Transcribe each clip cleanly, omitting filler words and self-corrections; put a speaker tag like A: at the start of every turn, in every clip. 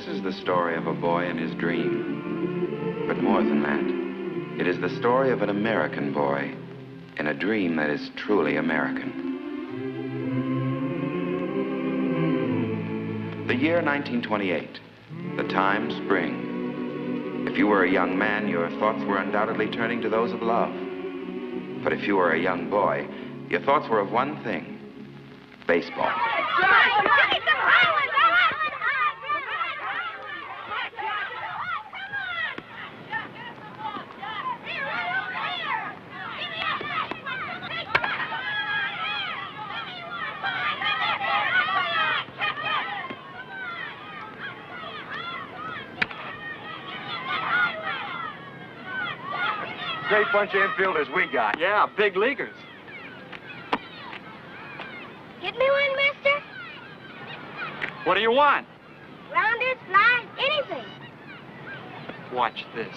A: This is the story of a boy and his dream. But more than that, it is the story of an American boy in a dream that is truly American. The year 1928, the time spring. If you were a young man, your thoughts were undoubtedly turning to those of love. But if you were a young boy, your thoughts were of one thing: baseball.
B: Great bunch of infielders we got.
C: Yeah, big leaguers.
D: Get me one, mister?
C: What do you want?
D: Rounders, flies, anything.
C: Watch this.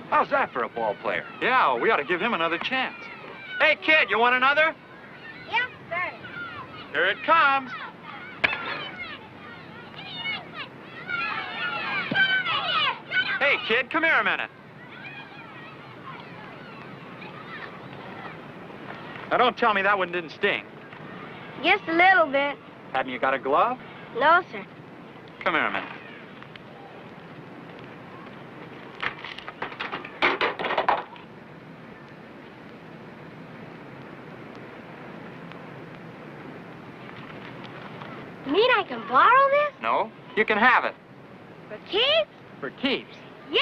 B: How's that for a ball player?
C: Yeah, we ought to give him another chance. Hey, kid, you want another?
D: Yes, sir.
C: Here it comes. Hey, kid, come here a minute. Now, don't tell me that one didn't sting.
D: Just a little bit.
C: Hadn't you got a glove?
D: No, sir.
C: Come here a minute.
D: You mean I can borrow this?
C: No, you can have it.
D: For keeps?
C: For keeps.
D: Yay!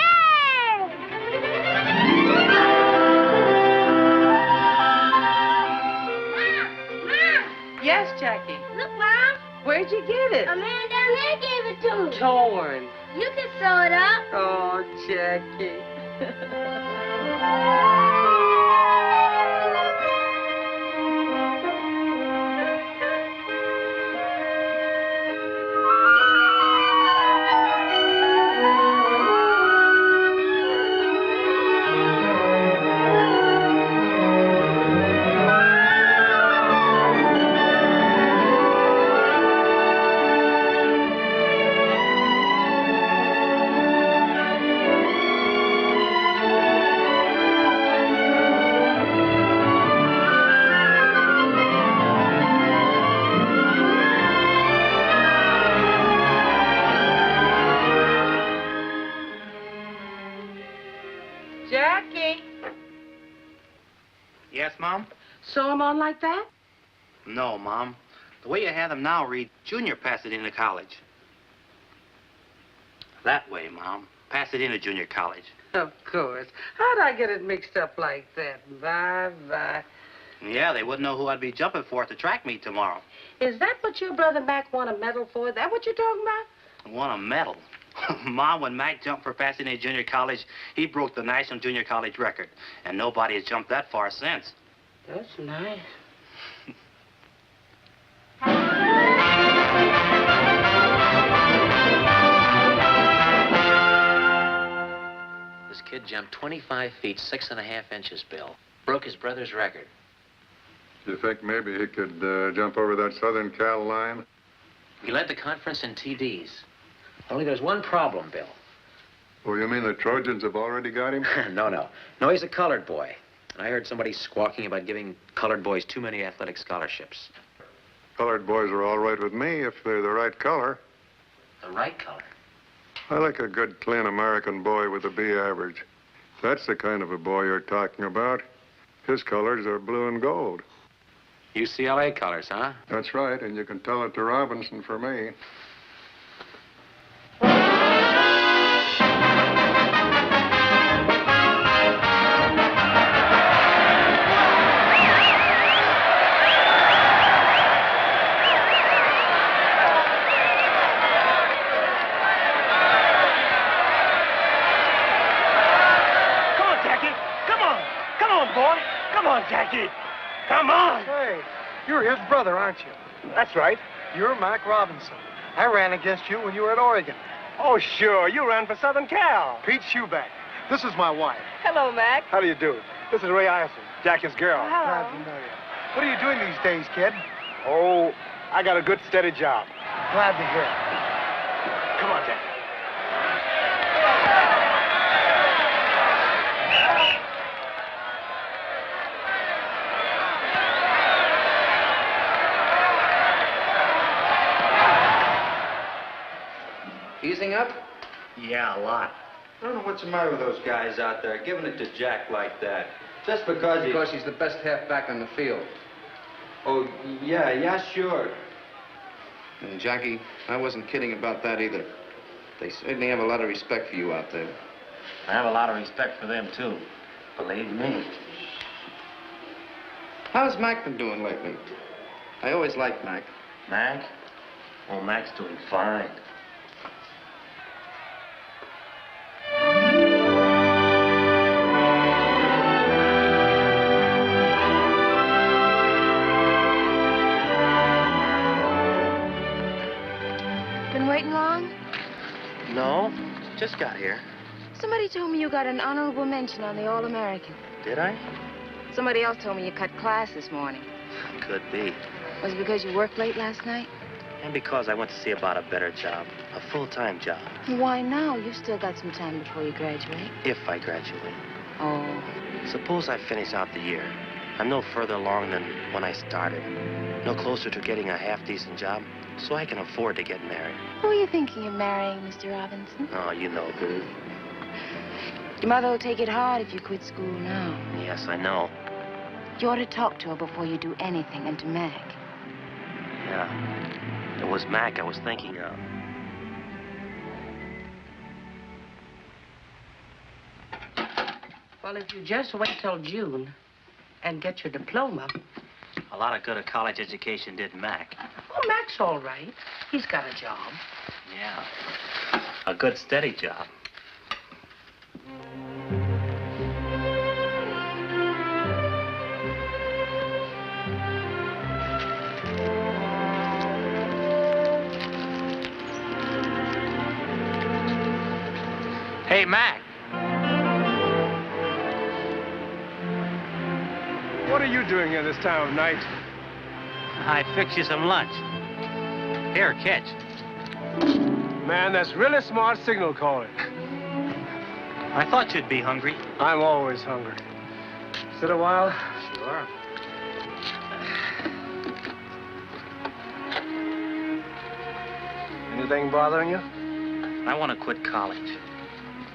D: Mom!
E: Yes, Jackie.
D: Look, Mom.
E: Where'd you get it?
D: A man down there gave it to me.
E: Torn.
D: You can sew it up.
E: Oh, Jackie. Jackie.
F: Yes, Mom?
E: Sew 'em on like that?
F: No, Mom. The way you have them now read Junior Pasadena College. That way, Mom. Pasadena Junior College.
E: Of course. How'd I get it mixed up like that? Bye-bye.
F: Yeah, they wouldn't know who I'd be jumping for at the track meet tomorrow.
E: Is that what your brother Mac won a medal for? Is that what you're talking about?
F: I won a medal. Mom, when Mac jumped for Pasadena Junior College, he broke the National Junior College record. And nobody has jumped that far since.
E: That's nice.
G: This kid jumped 25 feet, 6.5 inches, Bill. Broke his brother's record.
H: You think maybe he could jump over that Southern Cal line?
G: He led the conference in TDs. Only there's one problem, Bill.
H: Oh, you mean the Trojans have already got him?
G: No, he's a colored boy. And I heard somebody squawking about giving colored boys too many athletic scholarships.
H: Colored boys are all right with me if they're the right color.
G: The right color?
H: I like a good, clean American boy with a B average. That's the kind of a boy you're talking about. His colors are blue and gold.
G: UCLA colors, huh?
H: That's right, and you can tell it to Robinson for me.
B: Jackie, come on.
I: Hey, you're his brother, aren't you?
B: That's right.
I: You're Mac Robinson. I ran against you when you were at Oregon.
B: Oh, sure. You ran for Southern Cal.
I: Pete Schuback. This is my wife.
E: Hello, Mac.
B: How do you do? This is Ray Isom, Jackie's girl.
E: Hello.
I: Glad to know you. What are you doing these days, kid?
B: Oh, I got a good, steady job.
I: Glad to hear it.
B: Come on, Jack.
J: Easing up?
F: Yeah, a lot.
J: I don't know what's the matter with those guys out there, giving it to Jack like that. Just because he's the best halfback on the field. Oh, yeah, sure.
K: And Jackie, I wasn't kidding about that either. They certainly have a lot of respect for you out there.
G: I have a lot of respect for them, too. Believe me.
K: How's Mac been doing lately? I always liked Mac.
G: Mac? Oh, Mac's doing fine.
L: Been waiting long?
G: No, just got here.
L: Somebody told me you got an honorable mention on the All-American.
G: Did I?
L: Somebody else told me you cut class this morning.
G: Could be.
L: Was it because you worked late last night?
G: And because I went to see about a better job. A full-time job.
L: Why now? You've still got some time before you graduate.
G: If I graduate.
L: Oh.
G: Suppose I finish out the year. I'm no further along than when I started. No closer to getting a half-decent job, so I can afford to get married.
L: Who are you thinking of marrying, Mr. Robinson?
G: Oh, you know who.
L: Your mother will take it hard if you quit school now.
G: Yes, I know.
L: You ought to talk to her before you do anything, and to Mac.
G: Yeah. It was Mac I was thinking of.
E: Well, if you just wait till June and get your diploma.
F: A lot of good a college education did Mac.
E: Oh, Mac's all right. He's got a job.
F: Yeah. A good, steady job. Hey, Mac.
B: What are you doing here this time of night?
F: I fixed you some lunch. Here, catch.
B: Man, that's really smart signal calling.
F: I thought you'd be hungry.
B: I'm always hungry. Sit a while.
F: Sure.
B: Anything bothering you?
F: I want to quit college.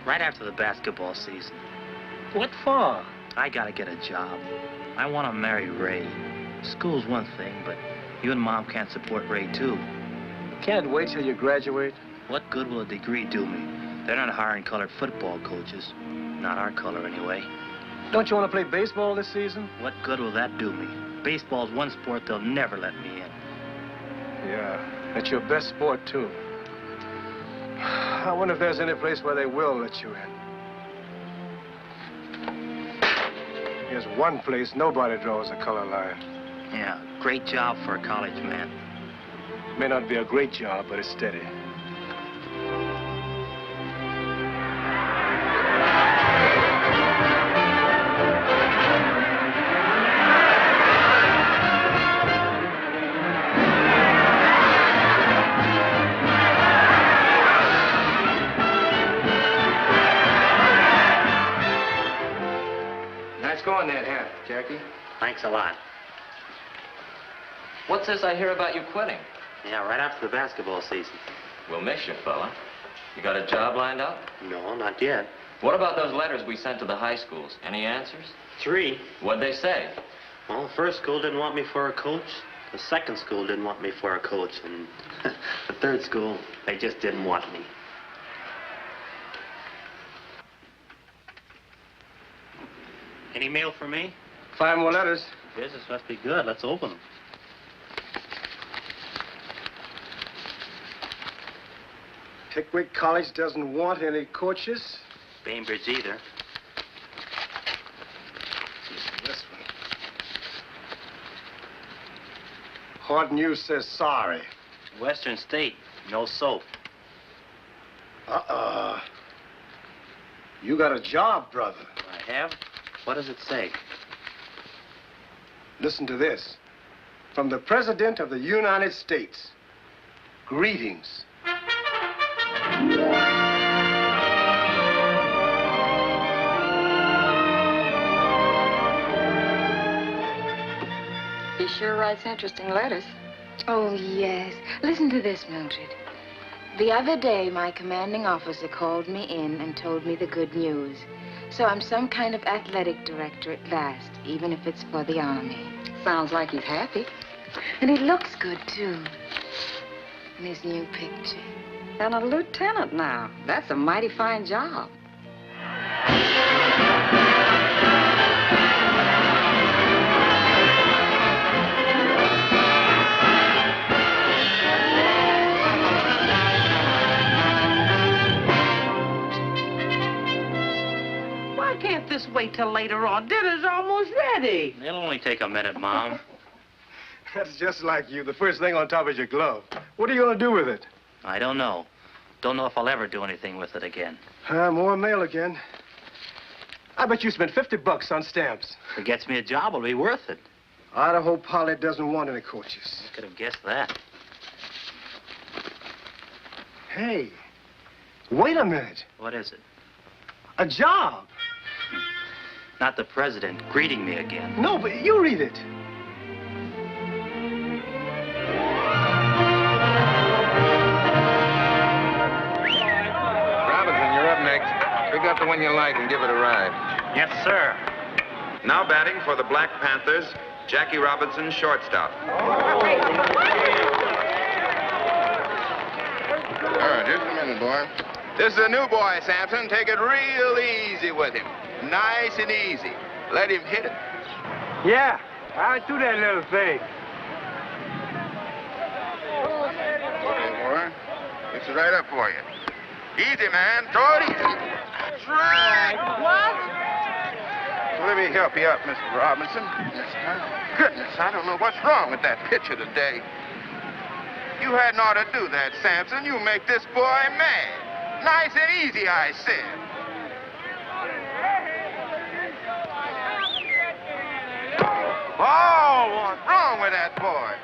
F: Right after the basketball season.
B: What for?
F: I gotta get a job. I want to marry Ray. School's one thing, but you and Mom can't support Ray, too.
B: Can't wait till you graduate.
F: What good will a degree do me? They're not hiring colored football coaches. Not our color, anyway.
B: Don't you want to play baseball this season?
F: What good will that do me? Baseball's one sport they'll never let me in.
B: Yeah, it's your best sport, too. I wonder if there's any place where they will let you in. Here's one place nobody draws a color line.
F: Yeah, great job for a college man.
B: May not be a great job, but it's steady.
K: Nice going, that hat, Jackie.
G: Thanks a lot.
M: What's this I hear about you quitting?
G: Yeah, right after the basketball season.
M: We'll miss you, fella. You got a job lined up?
G: No, not yet.
M: What about those letters we sent to the high schools? Any answers?
G: 3.
M: What'd they say?
G: Well, the first school didn't want me for a coach. The second school didn't want me for a coach. And the third school, they just didn't want me. Any mail for me?
B: 5 more letters.
G: Business must be good. Let's open them.
B: Pickwick College doesn't want any coaches.
G: Bainbridge either.
B: This one. Hard News says sorry.
G: Western State, no soap.
B: You got a job, brother.
G: I have? What does it say?
B: Listen to this. From the President of the United States. Greetings.
N: He sure writes interesting letters.
L: Oh, yes. Listen to this, Mildred. The other day, my commanding officer called me in and told me the good news. So I'm some kind of athletic director at last, even if it's for the Army.
N: Sounds like he's happy.
L: And he looks good, too. In his new picture.
N: And a lieutenant now. That's a mighty fine job.
E: Why can't this wait till later on? Dinner's almost ready.
F: It'll only take a minute, Mom.
B: That's just like you. The first thing on top is your glove. What are you going to do with it?
F: I don't know. Don't know if I'll ever do anything with it again.
B: More mail again. I bet you spent $50 on stamps.
F: If it gets me a job, it'll be worth it.
B: Idaho Polly doesn't want any coaches.
F: I could have guessed that.
B: Hey, wait a minute.
F: What is it?
B: A job.
F: Not the president greeting me again.
B: No, but you read it.
J: Robinson, you're up next. Pick up the one you like and give it a ride.
F: Yes, sir.
A: Now batting for the Black Panthers, Jackie Robinson, shortstop.
K: Just a minute, boy. This is a new boy, Sampson. Take it real easy with him. Nice and easy. Let him hit it.
B: Yeah, I'll do that little thing.
K: Okay, boy. It's right up for you. Easy, man. Throw it easy. Strike. What? So let me help you up, Mr. Robinson. Goodness, I don't know what's wrong with that pitcher today. You hadn't ought to do that, Sampson. You make this boy mad. Nice and easy, I said. Oh, what's wrong with that boy?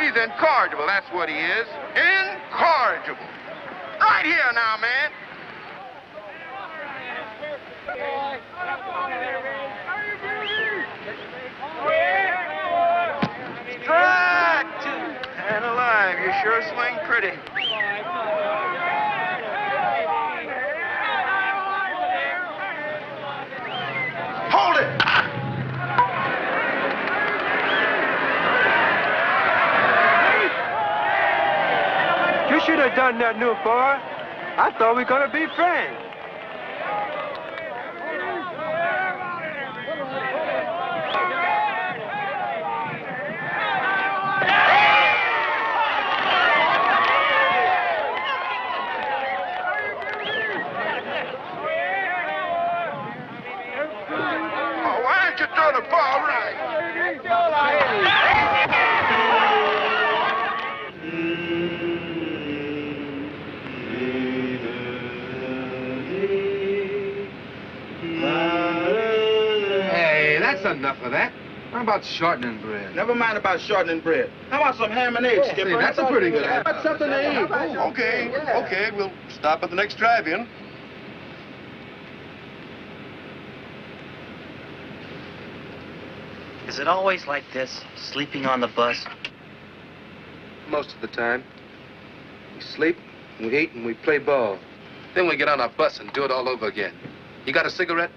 K: He's incorrigible, that's what he is. Incorrigible. Right here now, man. Strike two. And alive, you sure swing pretty. Hold it!
B: You should have done that, new boy. I thought we were going to be friends.
K: Oh, why don't you throw the ball right?
J: Enough of that. How about shortening bread?
K: Never mind about shortening bread. How about some ham and eggs, Skipper?
J: That's a pretty good idea.
K: That's something to eat.
O: Okay, we'll stop at the next drive-in.
F: Is it always like this, sleeping on the bus?
J: Most of the time. We sleep, we eat, and we play ball. Then we get on our bus and do it all over again. You got a cigarette?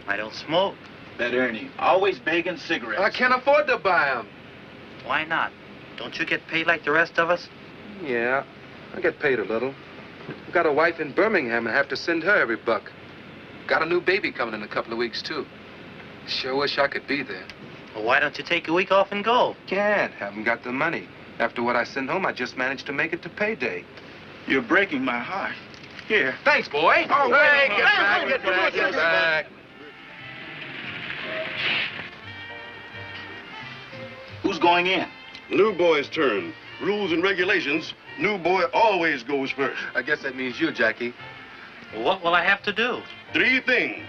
F: I don't smoke.
O: That Ernie, always begging cigarettes.
J: I can't afford to buy them.
F: Why not? Don't you get paid like the rest of us?
J: Yeah, I get paid a little. I've got a wife in Birmingham and have to send her every buck. Got a new baby coming in a couple of weeks, too. Sure wish I could be there.
F: Well, why don't you take a week off and go?
J: Can't. Haven't got the money. After what I send home, I just managed to make it to payday.
O: You're breaking my heart. Here.
J: Thanks, boy.
K: Oh, hey, get back, get back.
O: Who's going in? New boy's turn. Rules and regulations, new boy always goes first.
J: I guess that means you, Jackie.
F: What will I have to do?
O: 3 things.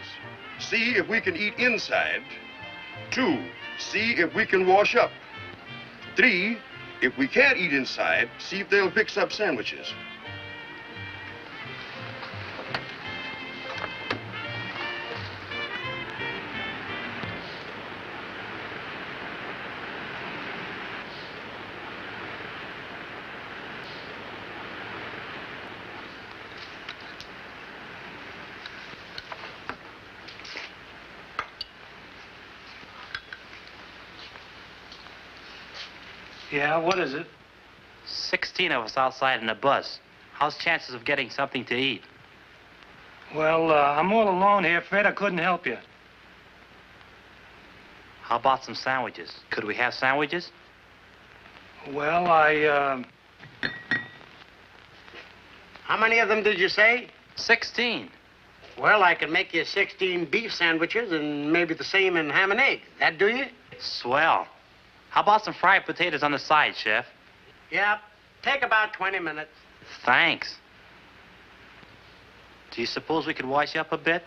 O: See if we can eat inside, 2, see if we can wash up. 3, if we can't eat inside, see if they'll fix up sandwiches.
I: Yeah, what is it?
F: 16 of us outside in a bus. How's chances of getting something to eat?
I: Well, I'm all alone here, Fred. I couldn't help you.
F: How about some sandwiches? Could we have sandwiches?
I: Well,
P: How many of them did you say?
F: 16.
P: Well, I can make you 16 beef sandwiches and maybe the same in ham and egg. That do you?
F: Swell. How about some fried potatoes on the side, Chef?
P: Yeah, take about 20 minutes.
F: Thanks. Do you suppose we could wash up a bit?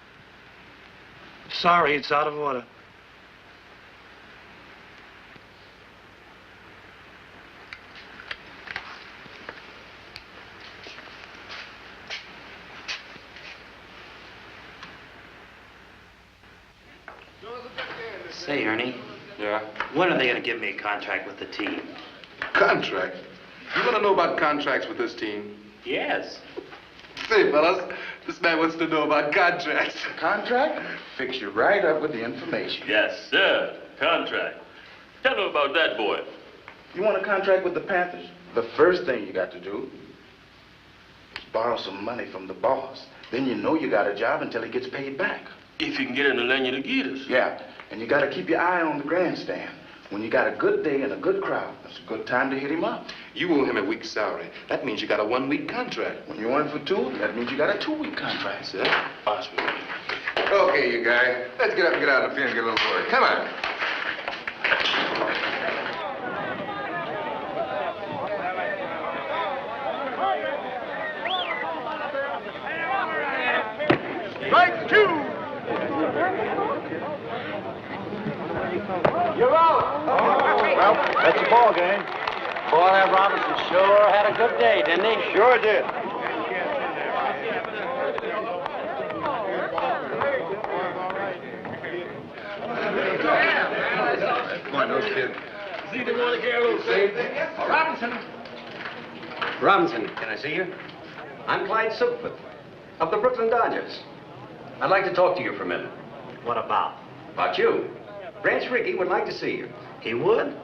I: sorry, it's out of order.
F: Say, Ernie. Yeah? When are they going to give me a contract with the team?
J: Contract? You want to know about contracts with this team?
F: Yes.
J: Say, fellas, this man wants to know about contracts.
K: Contract? Fix you right up with the information.
Q: Yes, sir. Contract. Tell me about that, boy.
K: You want a contract with the Panthers? The first thing you got to do is borrow some money from the boss. Then you know you got a job until he gets paid back.
Q: If you can get him to lend you the Gators.
K: Yeah, and you got to keep your eye on the grandstand. When you got a good day and a good crowd, that's a good time to hit him up.
J: You owe him a week's salary. That means you got a 1-week contract.
K: When you're in for 2, that means you got a 2-week contract.
J: See? Possible. Okay, you guys. Let's get up and get out of the field and get a little work. Come on.
I: Strike 2!
R: You're out. Well, that's the ball game. Boy, that Robinson sure had a good day, didn't he? Sure did.
J: Come on, those kids.
R: See the one again, Robinson. Robinson, can I see you? I'm Clyde Silkfoot of the Brooklyn Dodgers. I'd like to talk to you for a minute.
F: What about?
R: About you. Branch Rickey would like to see you. He would?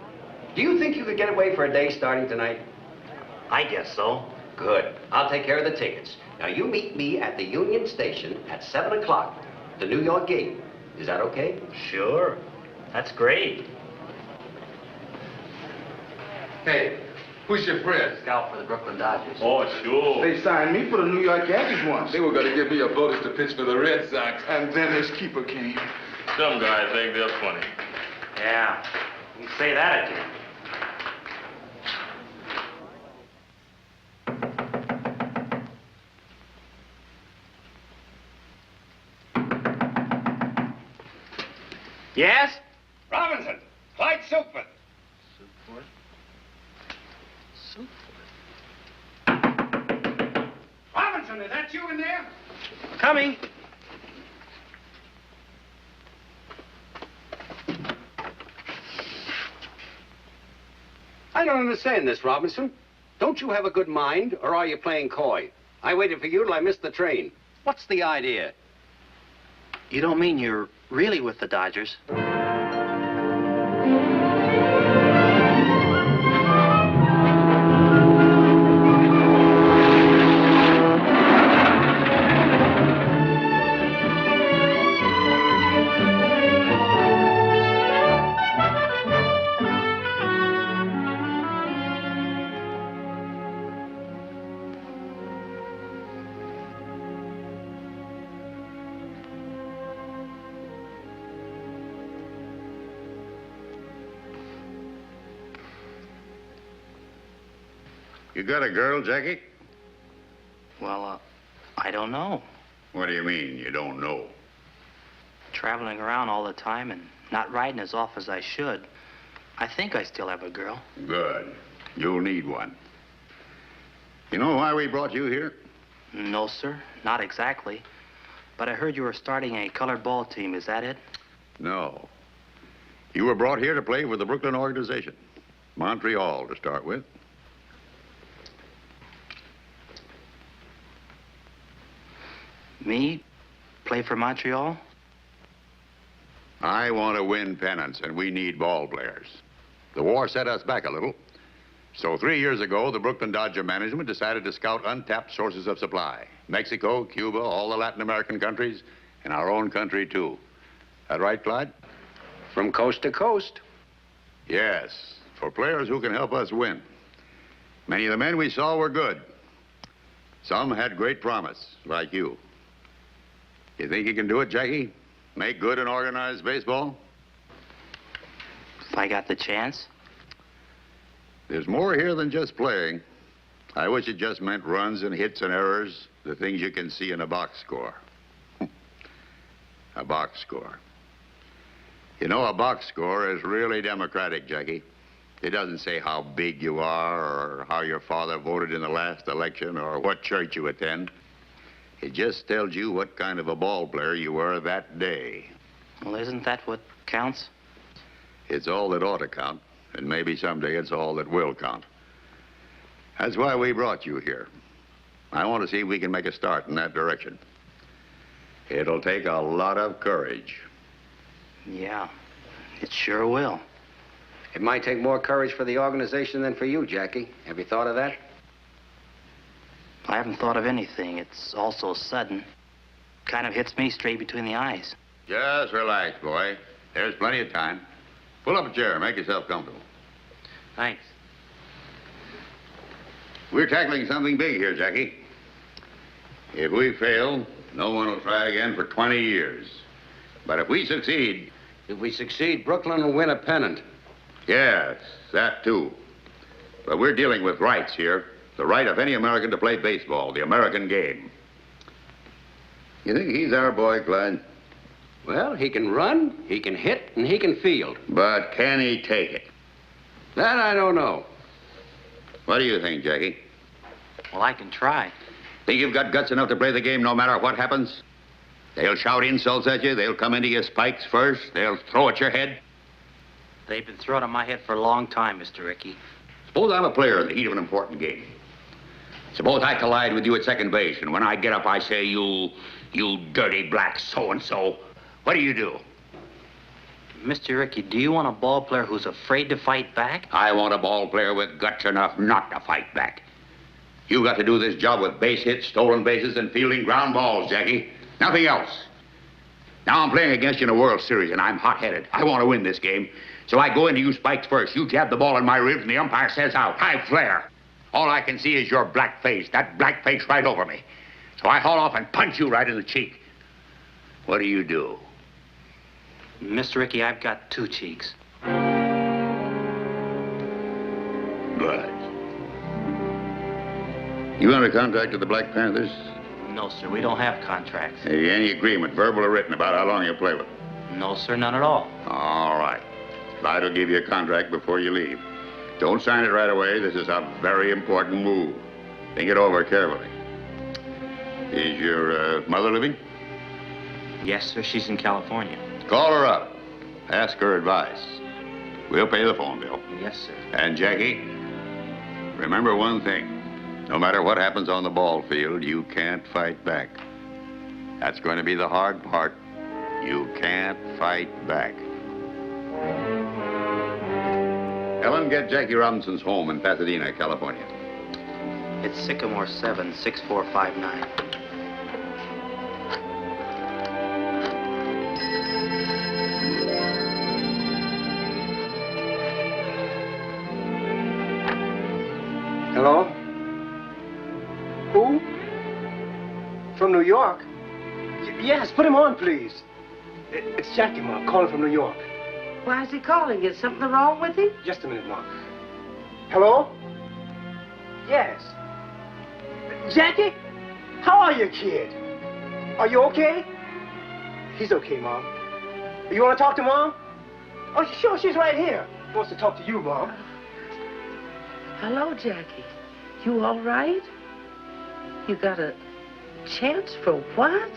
R: Do you think you could get away for a day starting tonight?
F: I guess so.
R: Good. I'll take care of the tickets. Now, you meet me at the Union Station at 7 o'clock, the New York game. Is that okay?
F: Sure. That's great.
J: Hey, who's your friend?
F: Scout for the Brooklyn Dodgers.
Q: Oh, sure.
K: They signed me for the New York Yankees once.
J: They were going to give me a bonus to pitch for the Red Sox.
K: And then this keeper came.
Q: Some guys think they're funny.
F: Yeah. You can say that again. Yes?
R: Robinson, Clyde Silkfoot. Robinson, is that you in there?
F: Coming.
R: I don't understand this, Robinson. Don't you have a good mind, or are you playing coy? I waited for you till I missed the train. What's the idea?
F: You don't mean you're really with the Dodgers?
K: You got a girl, Jackie?
F: Well, I don't know.
K: What do you mean, you don't know?
F: Traveling around all the time and not riding as often as I should. I think I still have a girl.
K: Good. You'll need one. You know why we brought you here?
F: No, sir. Not exactly. But I heard you were starting a colored ball team. Is that it?
K: No. You were brought here to play with the Brooklyn organization. Montreal, to start with.
F: Me? Play for Montreal?
K: I want to win pennants, and we need ball players. The war set us back a little. So 3 years ago, the Brooklyn Dodger management decided to scout untapped sources of supply. Mexico, Cuba, all the Latin American countries, and our own country, too. That right, Clyde?
R: From coast to coast.
K: Yes, for players who can help us win. Many of the men we saw were good. Some had great promise, like you. You think you can do it, Jackie? Make good and organized baseball?
F: If I got the chance.
K: There's more here than just playing. I wish it just meant runs and hits and errors, the things you can see in a box score. A box score. You know, a box score is really democratic, Jackie. It doesn't say how big you are or how your father voted in the last election or what church you attend. It just tells you what kind of a ball player you were that day.
F: Well, isn't that what counts?
K: It's all that ought to count. And maybe someday it's all that will count. That's why we brought you here. I want to see if we can make a start in that direction. It'll take a lot of courage.
F: Yeah, it sure will.
R: It might take more courage for the organization than for you, Jackie. Have you thought of that?
F: I haven't thought of anything. It's all so sudden. Kind of hits me straight between the eyes.
K: Just relax, boy. There's plenty of time. Pull up a chair. Make yourself comfortable.
F: Thanks.
K: We're tackling something big here, Jackie. If we fail, no one will try again for 20 years. But if we succeed...
R: If we succeed, Brooklyn will win a pennant.
K: Yes, that too. But we're dealing with rights here. The right of any American to play baseball, the American game. You think he's our boy, Clyde?
R: Well, he can run, he can hit, and he can field.
K: But can he take it?
R: That I don't know.
K: What do you think, Jackie?
F: Well, I can try.
K: Think you've got guts enough to play the game no matter what happens? They'll shout insults at you. They'll come into your spikes first. They'll throw at your head.
F: They've been throwing at my head for a long time, Mr. Rickey.
K: Suppose I'm a player in the heat of an important game. Suppose I collide with you at second base, and when I get up, I say, you dirty black so-and-so. What do?
F: Mr. Rickey, do you want a ball player who's afraid to fight back?
K: I want a ball player with guts enough not to fight back. You got to do this job with base hits, stolen bases, and fielding ground balls, Jackie. Nothing else. Now I'm playing against you in a World Series, and I'm hot-headed. I want to win this game. So I go into you spikes first. You jab the ball in my ribs, and the umpire says out. High flare. All I can see is your black face. That black face right over me. So I haul off and punch you right in the cheek. What do?
F: Mr. Rickey, I've got 2 cheeks.
K: Good. You under contract to the Black Panthers?
F: No, sir, we don't have contracts.
K: Hey, any agreement, verbal or written, about how long you'll play with?
F: No, sir, none at all.
K: All right. Clyde will give you a contract before you leave. Don't sign it right away. This is a very important move. Think it over carefully. Is your mother living?
F: Yes, sir, she's in California.
K: Call her up. Ask her advice. We'll pay the phone bill.
F: Yes, sir.
K: And, Jackie, remember one thing. No matter what happens on the ball field, you can't fight back. That's going to be the hard part. You can't fight back. Ellen, get Jackie Robinson's home in Pasadena, California.
F: It's Sycamore 7, 6459.
B: Hello? Who? From New York? Yes, put him on, please. It's Jackie, Mom, calling from New York.
E: Why is he calling? Is something wrong with him?
B: Just a minute, Mom. Hello? Yes. Jackie? How are you, kid? Are you okay? He's okay, Mom. You want to talk to Mom? Oh, sure, she's right here. Wants to talk to you, Mom.
E: Hello, Jackie. You all right? You got a chance for what?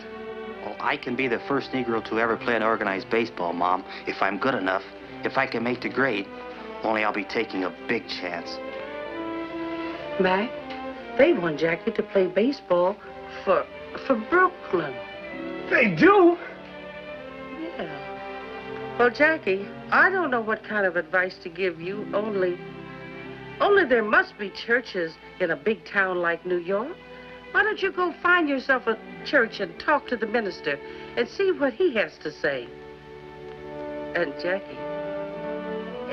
F: Well, I can be the first Negro to ever play an organized baseball, Mom, if I'm good enough, if I can make the grade. Only I'll be taking a big chance.
E: Mac, they want Jackie to play baseball for Brooklyn.
B: They do?
E: Yeah. Well, Jackie, I don't know what kind of advice to give you, only there must be churches in a big town like New York. Why don't you go find yourself a church and talk to the minister and see what he has to say? And Jackie,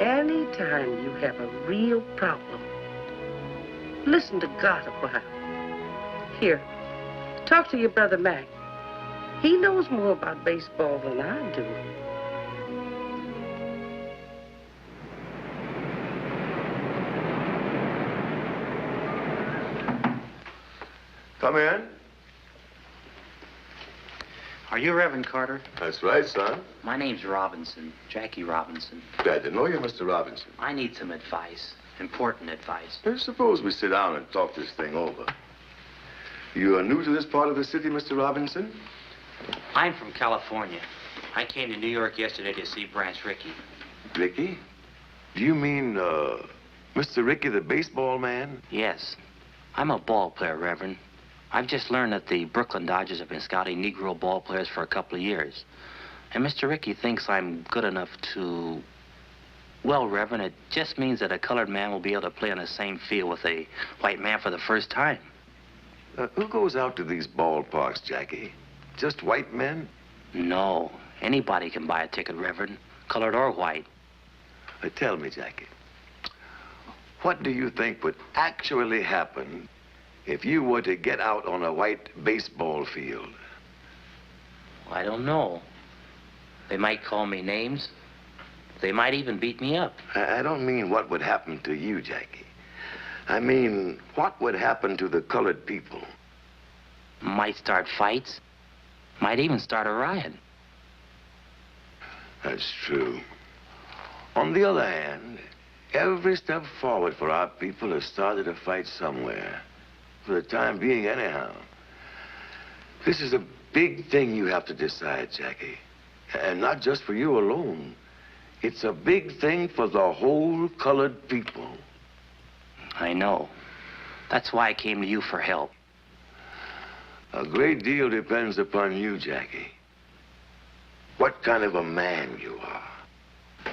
E: anytime you have a real problem, listen to God a while. Here, talk to your brother Mac. He knows more about baseball than I do.
S: Come in.
F: Are you Reverend Carter?
S: That's right, son.
F: My name's Robinson, Jackie Robinson.
S: Glad to know you, Mr. Robinson.
F: I need some advice, important advice.
S: Suppose we sit down and talk this thing over. You are new to this part of the city, Mr. Robinson?
F: I'm from California. I came to New York yesterday to see Branch Rickey.
S: Rickey? Do you mean, Mr. Rickey, the baseball man?
F: Yes. I'm a ball player, Reverend. I've just learned that the Brooklyn Dodgers have been scouting Negro ball players for a couple of years. And Mr. Rickey thinks I'm good enough to... Well, Reverend, it just means that a colored man will be able to play on the same field with a white man for the first time.
S: Who goes out to these ballparks, Jackie? Just white men?
F: No. Anybody can buy a ticket, Reverend, colored or white.
S: Tell me, Jackie, what do you think would actually happen if you were to get out on a white baseball field?
F: I don't know. They might call me names. They might even beat me up.
S: I don't mean what would happen to you, Jackie. I mean, what would happen to the colored people?
F: Might start fights. Might even start a riot.
S: That's true. On the other hand, every step forward for our people has started a fight somewhere. For the time being, anyhow. This is a big thing you have to decide, Jackie. And not just for you alone. It's a big thing for the whole colored people.
F: I know. That's why I came to you for help.
S: A great deal depends upon you, Jackie. What kind of a man you are.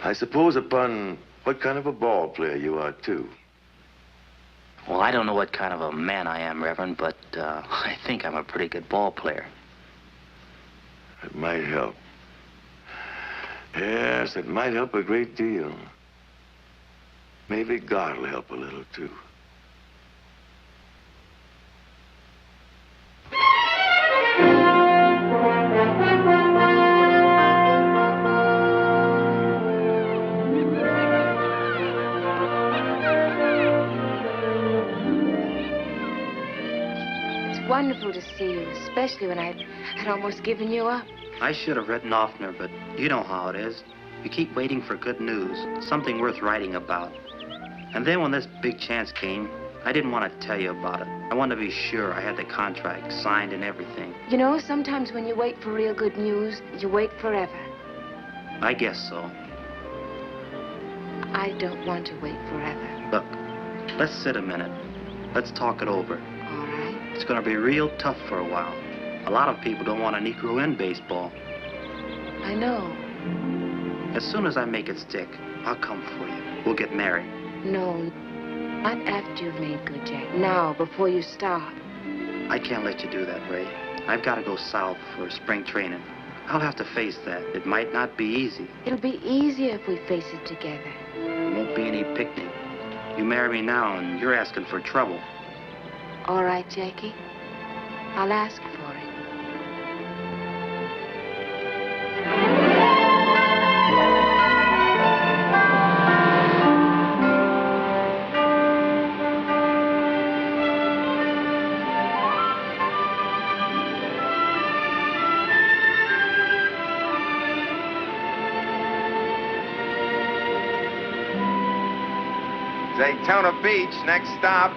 S: I suppose upon what kind of a ball player you are, too.
F: Well, I don't know what kind of a man I am, Reverend, but I think I'm a pretty good ball player.
S: It might help. Yes, it might help a great deal. Maybe God will help a little, too.
L: Wonderful to see you, especially when I'd almost given you up.
F: I should have written oftener, but you know how it is. You keep waiting for good news, something worth writing about. And then when this big chance came, I didn't want to tell you about it. I wanted to be sure I had the contract signed and everything.
L: You know, sometimes when you wait for real good news, you wait forever.
F: I guess so.
L: I don't want to wait forever.
F: Look, let's sit a minute. Let's talk it over. It's going to be real tough for a while. A lot of people don't want a Negro in baseball.
L: I know.
F: As soon as I make it stick, I'll come for you. We'll get married.
L: No, not after you've made good, Jack. Now, before you start.
F: I can't let you do that, Ray. I've got to go south for spring training. I'll have to face that. It might not be easy.
L: It'll be easier if we face it together.
F: It won't be any picnic. You marry me now, and you're asking for trouble.
L: All right, Jackie. I'll ask for it.
K: Daytona Beach, next stop.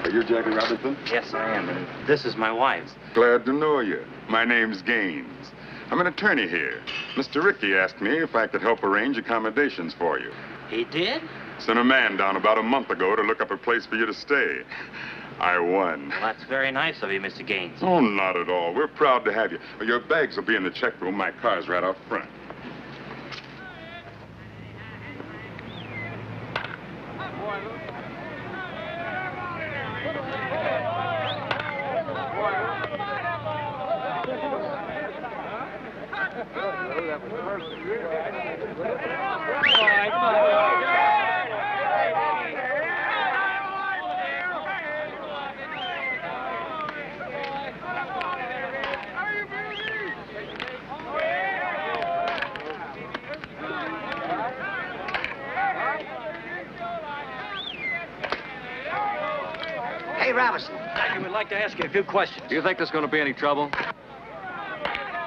T: Are you Jackie Robinson?
F: Yes, I am, and this is my wife.
T: Glad to know you. My name's Gaines. I'm an attorney here. Mr. Ricky asked me if I could help arrange accommodations for you.
F: He did?
T: Sent a man down about a month ago to look up a place for you to stay. I won.
F: Well, that's very nice of you, Mr. Gaines.
T: Oh, not at all. We're proud to have you. Your bags will be in the check room. My car's right out front.
P: Hey, Robinson.
R: I would like to ask you a few questions.
C: Do you think there's going to be any trouble?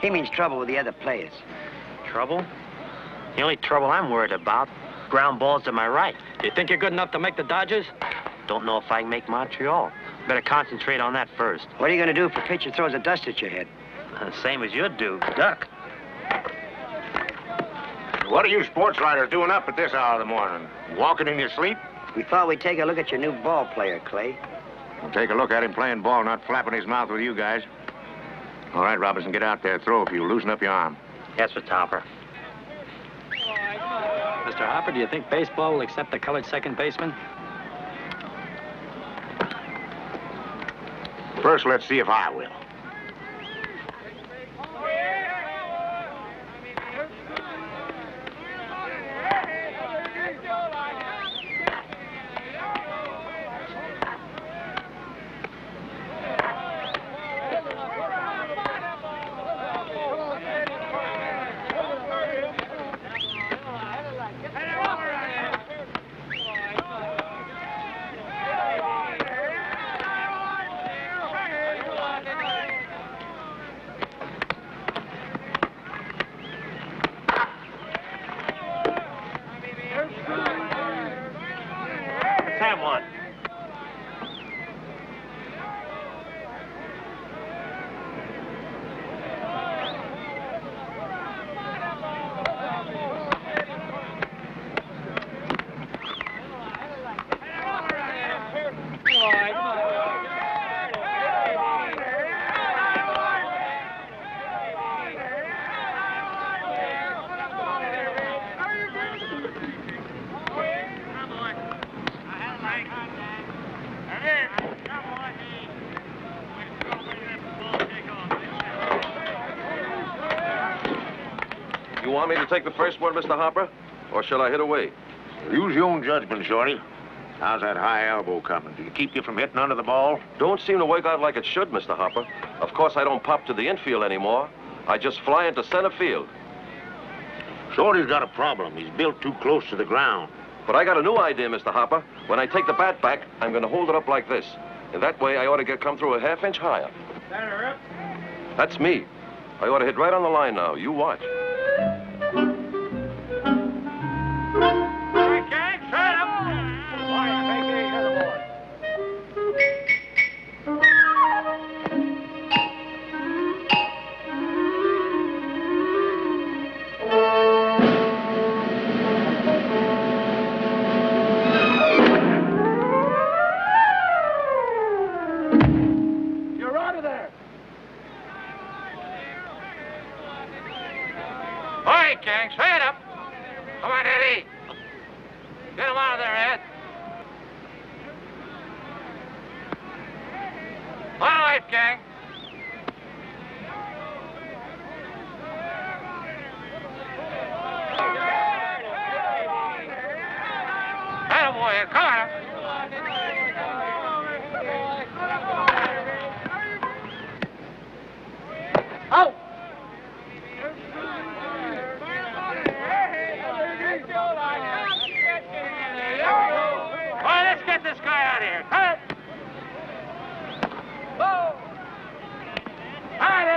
P: He means trouble with the other players.
G: Trouble? The only trouble I'm worried about, ground balls to my right.
R: You think you're good enough to make the Dodgers?
G: Don't know if I can make Montreal. Better concentrate on that first.
P: What are you going to do if a pitcher throws a dust at your head?
G: Same as you'd do, duck.
K: What are you sports writers doing up at this hour of the morning? Walking in your sleep?
P: We thought we'd take a look at your new ball player, Clay.
K: We'll take a look at him playing ball, not flapping his mouth with you guys. All right, Robinson, get out there. Throw a few. Loosen up your arm.
G: Yes, Mr. Hopper.
R: Mr. Hopper, do you think baseball will accept the colored second baseman?
K: First, let's see if I will.
G: Have one.
U: You want me to take the first one, Mr. Hopper? Or shall I hit away?
K: Use your own judgment, Shorty. How's that high elbow coming? Do you keep you from hitting under the ball?
U: Don't seem to work out like it should, Mr. Hopper. Of course, I don't pop to the infield anymore. I just fly into center field.
K: Shorty's got a problem. He's built too close to the ground.
U: But I got a new idea, Mr. Hopper. When I take the bat back, I'm going to hold it up like this. And that way, I ought to come through a half-inch higher. That's me. I ought to hit right on the line now. You watch.
C: Gang, straight up. Come on, Eddie. Get him out of there, Ed. On right, gang. Attaboy, come on. Out. Get this guy out of here. Cut it. Whoa. All right,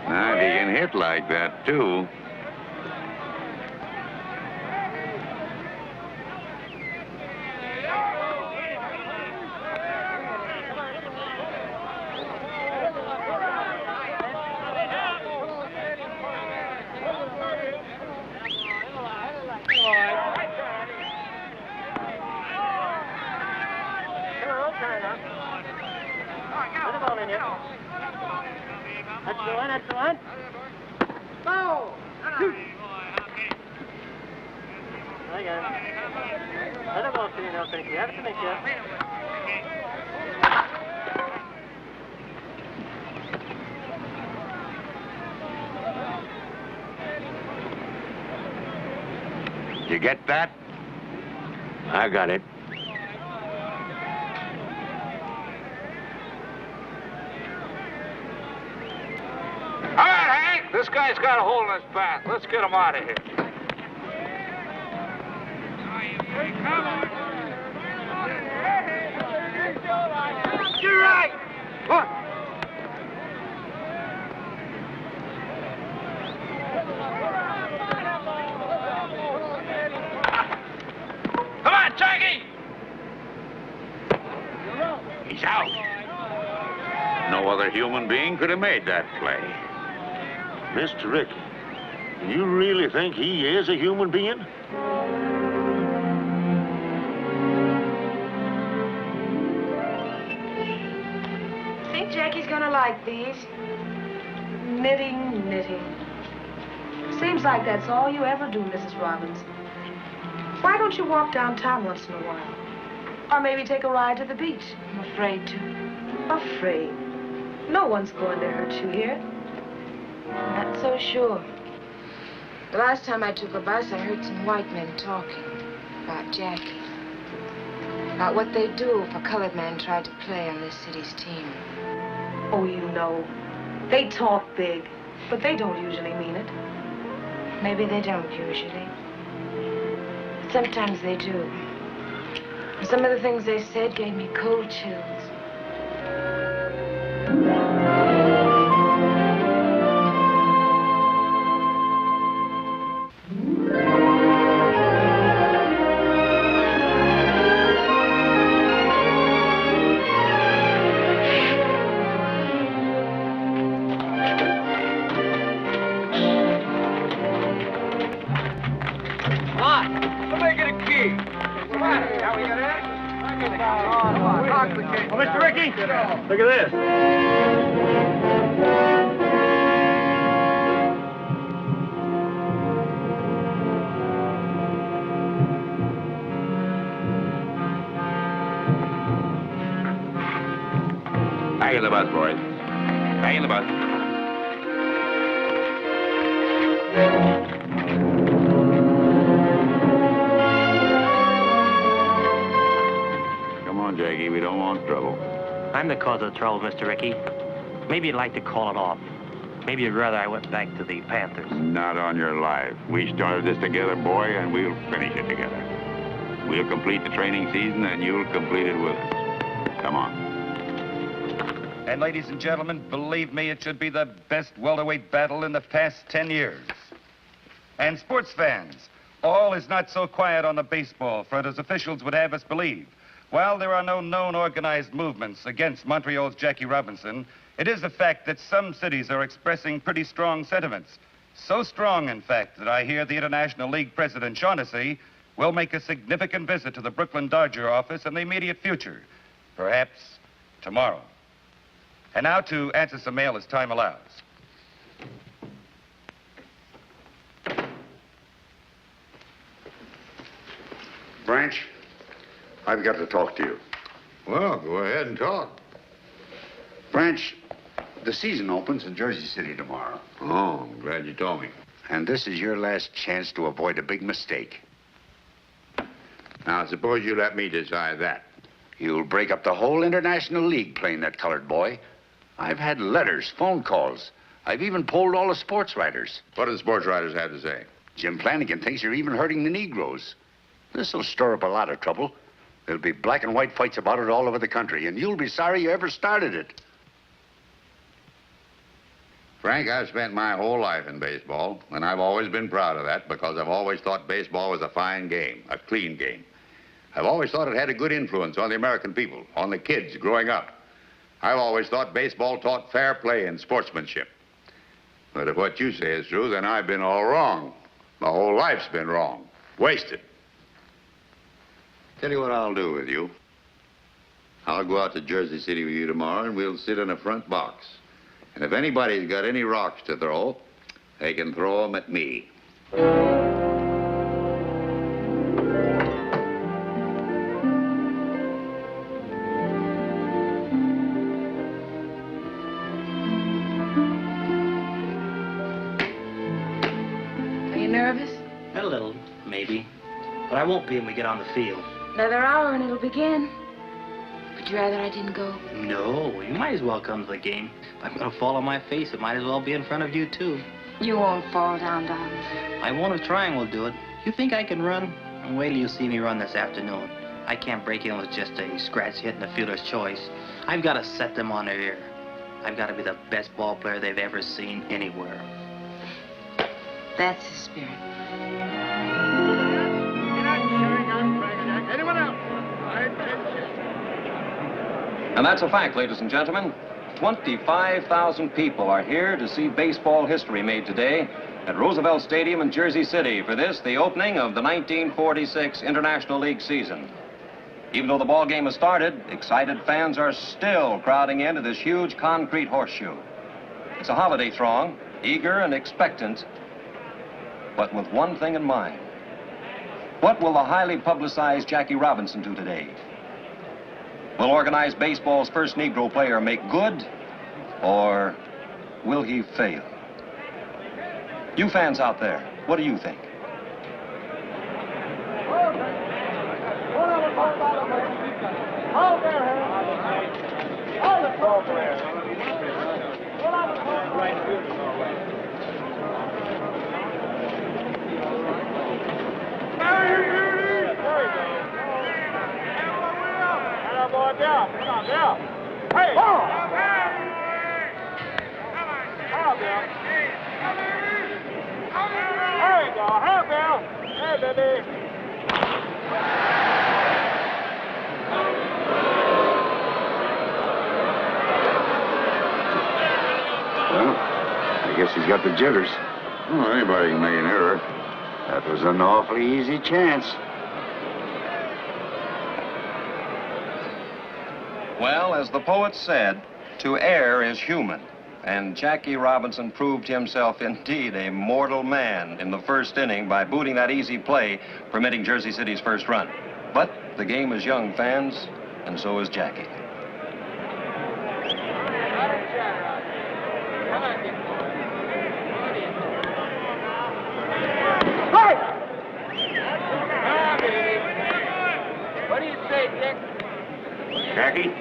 K: Now, if you can hit like that, too.
C: That's the one. Go! Shoot! I got it. Let it go, see now, thank you. Have it to make you.
K: You get that? I got it.
C: All right, Hank, this guy's got a hole in his back. Let's get him out of here. You're right. Look. Come on, Jackie.
K: He's out. No other human being could have made that play.
O: Mr. Ricky, you really think he is a human being?
L: Think Jackie's gonna like these?
D: Knitting, knitting. Seems like that's all you ever do, Mrs. Robbins. Why don't you walk downtown once in a while? Or maybe take a ride to the beach?
L: I'm afraid to.
D: Afraid? No one's going to hurt you here.
L: Not so sure. The last time I took a bus, I heard some white men talking about Jackie. About what they'd do if a colored man tried to play on this city's team.
D: Oh, you know. They talk big, but they don't usually mean it.
L: Maybe they don't usually. But sometimes they do. And some of the things they said gave me cold chills.
C: Oh, Mr. Ricky, look at this.
K: Hang in the bus, boys. Hang in the bus. Come on, Jackie. We don't want trouble.
F: I'm the cause of the trouble, Mr. Ricky. Maybe you'd like to call it off. Maybe you'd rather I went back to the Panthers.
K: Not on your life. We started this together, boy, and we'll finish it together. We'll complete the training season, and you'll complete it with us. Come on.
V: And ladies and gentlemen, believe me, it should be the best welterweight battle in the past 10 years. And sports fans, all is not so quiet on the baseball front as officials would have us believe. While there are no known organized movements against Montreal's Jackie Robinson, it is a fact that some cities are expressing pretty strong sentiments. So strong, in fact, that I hear the International League President Shaughnessy will make a significant visit to the Brooklyn Dodger office in the immediate future, perhaps tomorrow. And now to answer some mail as time allows.
K: Branch, I've got to talk to you.
W: Well, go ahead and talk.
K: Branch, the season opens in Jersey City tomorrow.
W: Oh, I'm glad you told me.
K: And this is your last chance to avoid a big mistake.
W: Now, suppose you let me decide that.
K: You'll break up the whole International League playing that colored boy. I've had letters, phone calls. I've even polled all the sports writers.
W: What do the sports writers have to say?
K: Jim Flanagan thinks you're even hurting the Negroes. This'll stir up a lot of trouble. There'll be black and white fights about it all over the country, and you'll be sorry you ever started it.
W: Frank, I've spent my whole life in baseball, and I've always been proud of that because I've always thought baseball was a fine game, a clean game. I've always thought it had a good influence on the American people, on the kids growing up. I've always thought baseball taught fair play and sportsmanship. But if what you say is true, then I've been all wrong. My whole life's been wrong. Wasted. Tell you what I'll do with you. I'll go out to Jersey City with you tomorrow, and we'll sit in a front box. And if anybody's got any rocks to throw, they can throw them at me.
L: Are you nervous?
F: A little, maybe. But I won't be when we get on the field.
L: Another hour and it'll begin. Would you rather I didn't go?
F: No, you might as well come to the game. If I'm going to fall on my face, it might as well be in front of you, too.
L: You won't fall down, darling.
F: I won't if trying will do it. You think I can run? And wait till you see me run this afternoon. I can't break in with just a scratch hit and a fielder's choice. I've got to set them on their ear. I've got to be the best ball player they've ever seen anywhere.
L: That's the spirit.
C: Anyone else?
U: And that's a fact, ladies and gentlemen. 25,000 people are here to see baseball history made today at Roosevelt Stadium in Jersey City for this, the opening of the 1946 International League season. Even though the ball game has started, excited fans are still crowding into this huge concrete horseshoe. It's a holiday throng, eager and expectant, but with one thing in mind. What will the highly publicized Jackie Robinson do today? Will organized baseball's first Negro player make good, or will he fail? You fans out there, what do you think?
C: Down. Come on, down. Hey! Oh! Help, Bill. There you go. Help, Bill. Hey, baby.
W: Well, I guess he's got the jitters. Well, anybody can make an error. That was an awfully easy chance.
U: Well, as the poet said, to err is human. And Jackie Robinson proved himself indeed a mortal man in the first inning by booting that easy play, permitting Jersey City's first run. But the game is young, fans, and so is Jackie.
C: What do you say, Dick?
W: Jackie?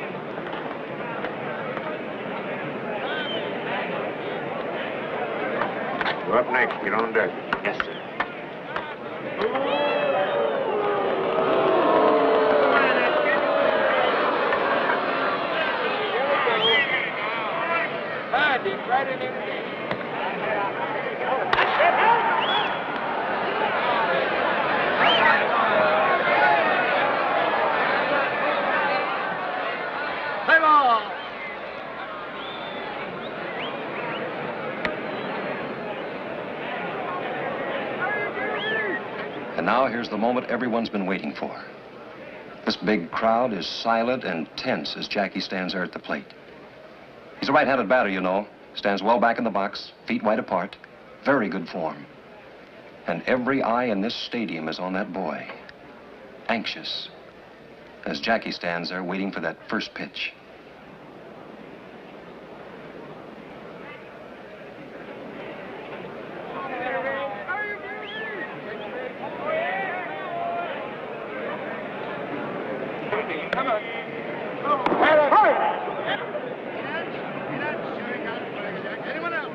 W: You're up next. Get on deck.
F: Yes, sir.
C: Right in there. Play ball.
U: And now here's the moment everyone's been waiting for. This big crowd is silent and tense as Jackie stands there at the plate. He's a right-handed batter, you know. Stands well back in the box, feet wide apart. Very good form. And every eye in this stadium is on that boy. Anxious. As Jackie stands there waiting for that first pitch.
C: Come on. Anyone else?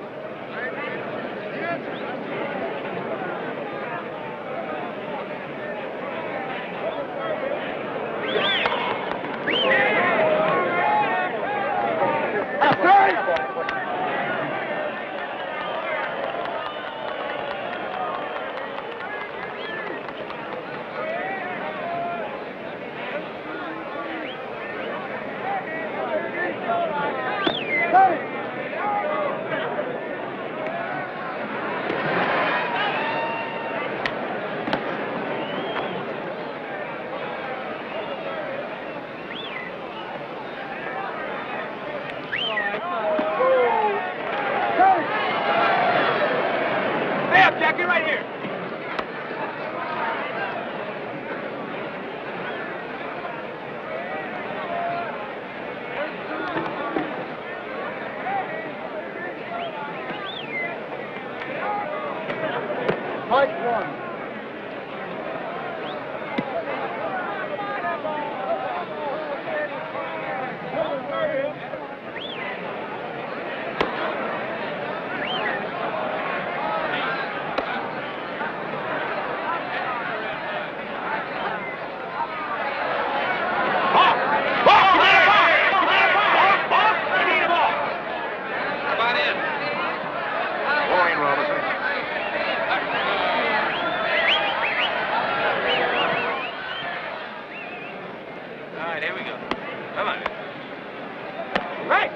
Q: Come on.
C: Right.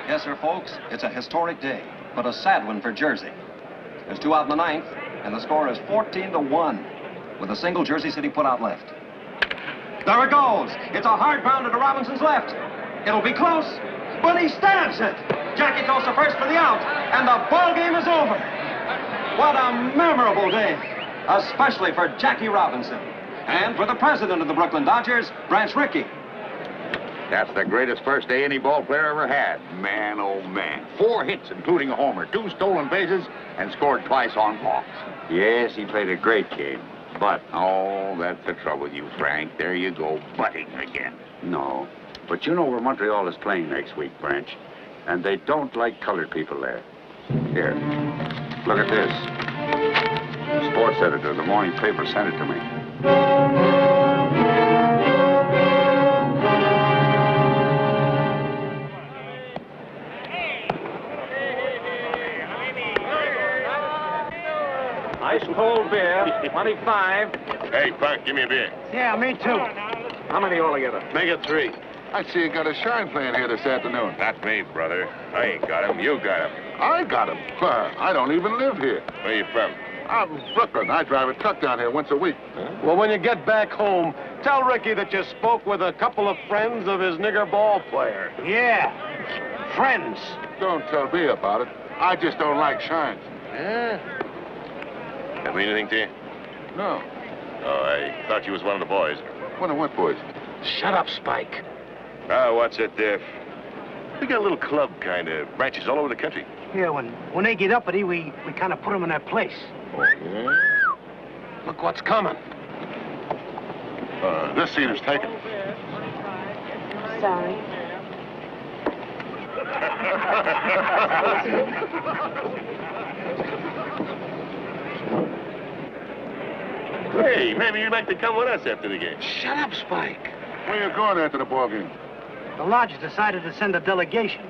U: Yes, sir, folks, it's a historic day, but a sad one for Jersey. There's 2 out in the 9th, and the score is 14-1, with a single Jersey City put out left. There it goes. It's a hard grounder to Robinson's left. It'll be close, but he stabs it. Jackie goes to first for the out, and the ball game is over. What a memorable day, especially for Jackie Robinson, and for the president of the Brooklyn Dodgers, Branch Rickey.
W: That's the greatest first day any ball player ever had. Man, oh man. 4 hits, including a homer, 2 stolen bases, and scored twice on walks. Yes, he played a great game. But, oh, that's the trouble with you, Frank. There you go, butting again.
K: No. But you know where Montreal is playing next week, Branch. And they don't like colored people there. Here, look at this. The sports editor of the morning paper sent it to me.
C: Ice cold beer, 25.
O: Hey, Frank, give me a beer.
C: Yeah, me too. How many altogether?
O: Make it 3. I see you got a shine playing here this afternoon. Not me, brother. I ain't got him. You got him. I got him? I don't even live here. Where you from? I'm Brooklyn. I drive a truck down here once a week.
I: Well, when you get back home, tell Ricky that you spoke with a couple of friends of his nigger ball player.
C: Yeah, friends.
O: Don't tell me about it. I just don't like shines.
I: Yeah?
O: That mean anything to you? No. Oh, I thought you was one of the boys. One of what boys?
C: Shut up, Spike.
O: Oh, what's it, Diff? We got a little club, kind of. Branches all over the country.
C: Yeah, when they get uppity, we kind of put them in their place.
O: Oh, yeah?
C: Look what's coming.
O: This seat is taken.
L: Sorry.
O: Hey, maybe you'd like to come with us after the game.
C: Shut up, Spike.
O: Where you going after the ball game?
C: The lodge decided to send a delegation.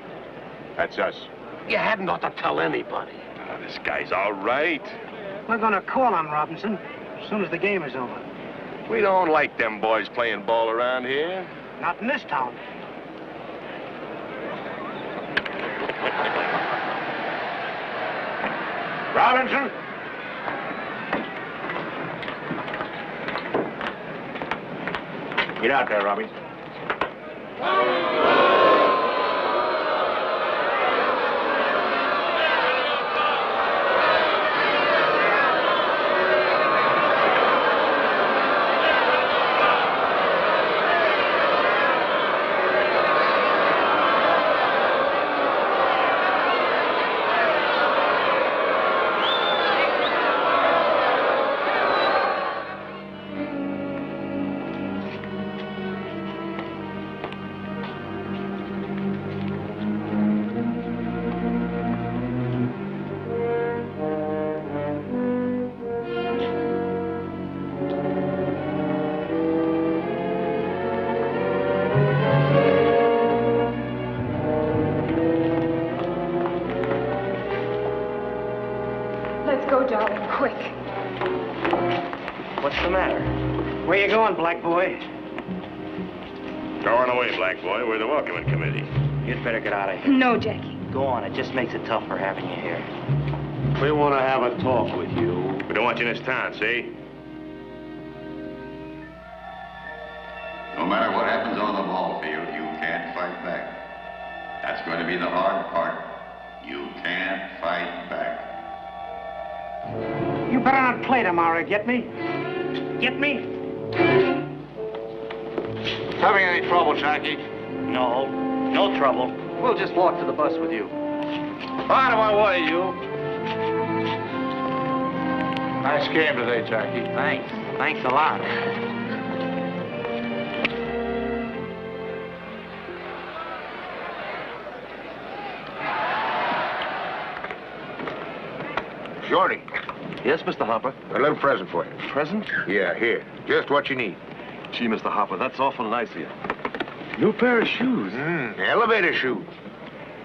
O: That's us.
C: You hadn't ought to tell anybody.
O: Oh, this guy's all right.
C: We're going to call on Robinson as soon as the game is over.
O: We don't like them boys playing ball around here.
C: Not in this town. Robinson?
O: Get out there, Robbie.
L: Quick.
P: What's the matter?
C: Where you going, black boy?
O: Going away, black boy. We're the welcoming committee.
P: You'd better get out of here.
L: No, Jackie.
P: Go on. It just makes it tougher having you here.
I: We want to have a talk with you.
O: We don't want you in this town, see?
W: No matter what happens on the ball field, you can't fight back. That's going to be the hard part. You can't fight back.
C: You better not play tomorrow, get me? Get me?
O: Having any trouble, Jackie?
P: No. No trouble.
R: We'll just walk to the bus with you.
C: Out of my way, you. Nice game today, Jackie.
P: Thanks. Thanks a lot.
K: Shorty.
H: Yes, Mr. Hopper?
K: A little present for you.
H: Present?
K: Yeah, here. Just what you need.
H: Gee, Mr. Hopper, that's awful nice of you. New pair of shoes.
K: Elevator shoes.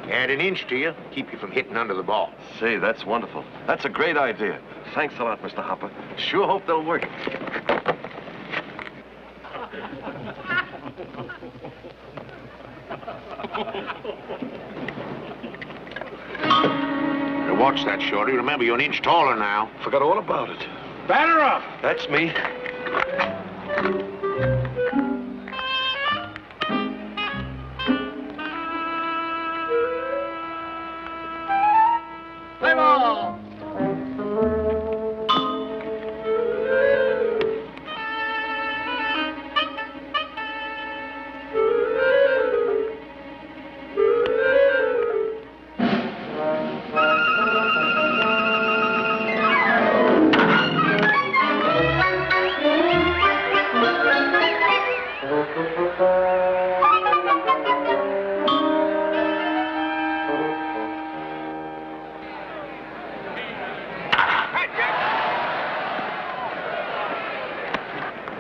K: Add an inch to you, keep you from hitting under the ball.
H: Say, that's wonderful. That's a great idea. Thanks a lot, Mr. Hopper. Sure hope they'll work.
K: Now watch that, Shorty. Remember, you're an inch taller now.
H: Forgot all about it.
C: Batter up.
H: That's me.
C: Play ball.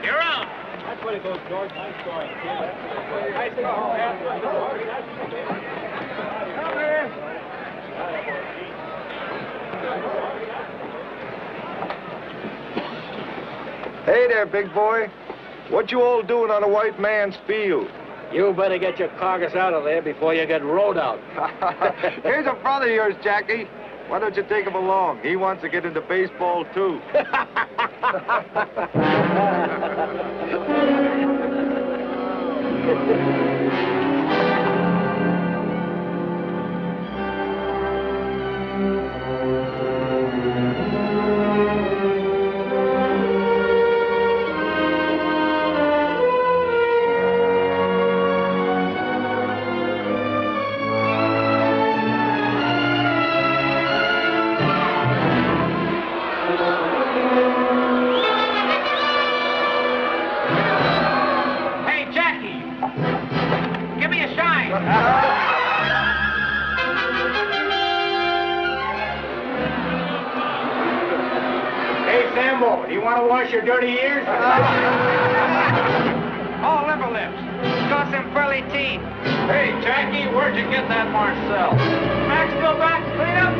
C: You're out. That's what it goes, George. Nice going. Nice ball.
I: Hey there, big boy. What you all doing on a white man's field?
C: You better get your carcass out of there before you get rode out.
I: Here's a brother of yours, Jackie. Why don't you take him along? He wants to get into baseball, too.
C: Hey, Jackie! Give me a shine! Hey, Sambo, do you want to wash your dirty ears? Oh, liver lips. Got some frilly teeth. Hey, Jackie, where'd you get that Marcel? Maxville back, clean up.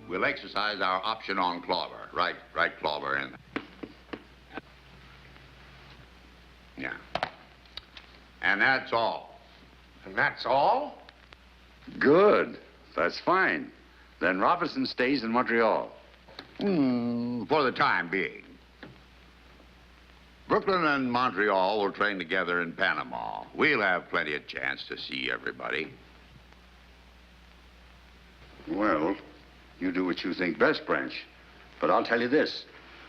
W: We'll exercise our option on Clover. Right, Clover. Yeah. And that's all.
K: And that's all?
W: Good. That's fine. Then Robinson stays in Montreal. For the time being. Brooklyn and Montreal will train together in Panama. We'll have plenty of chance to see everybody. Well, you do what you think best, Branch. But I'll tell you this.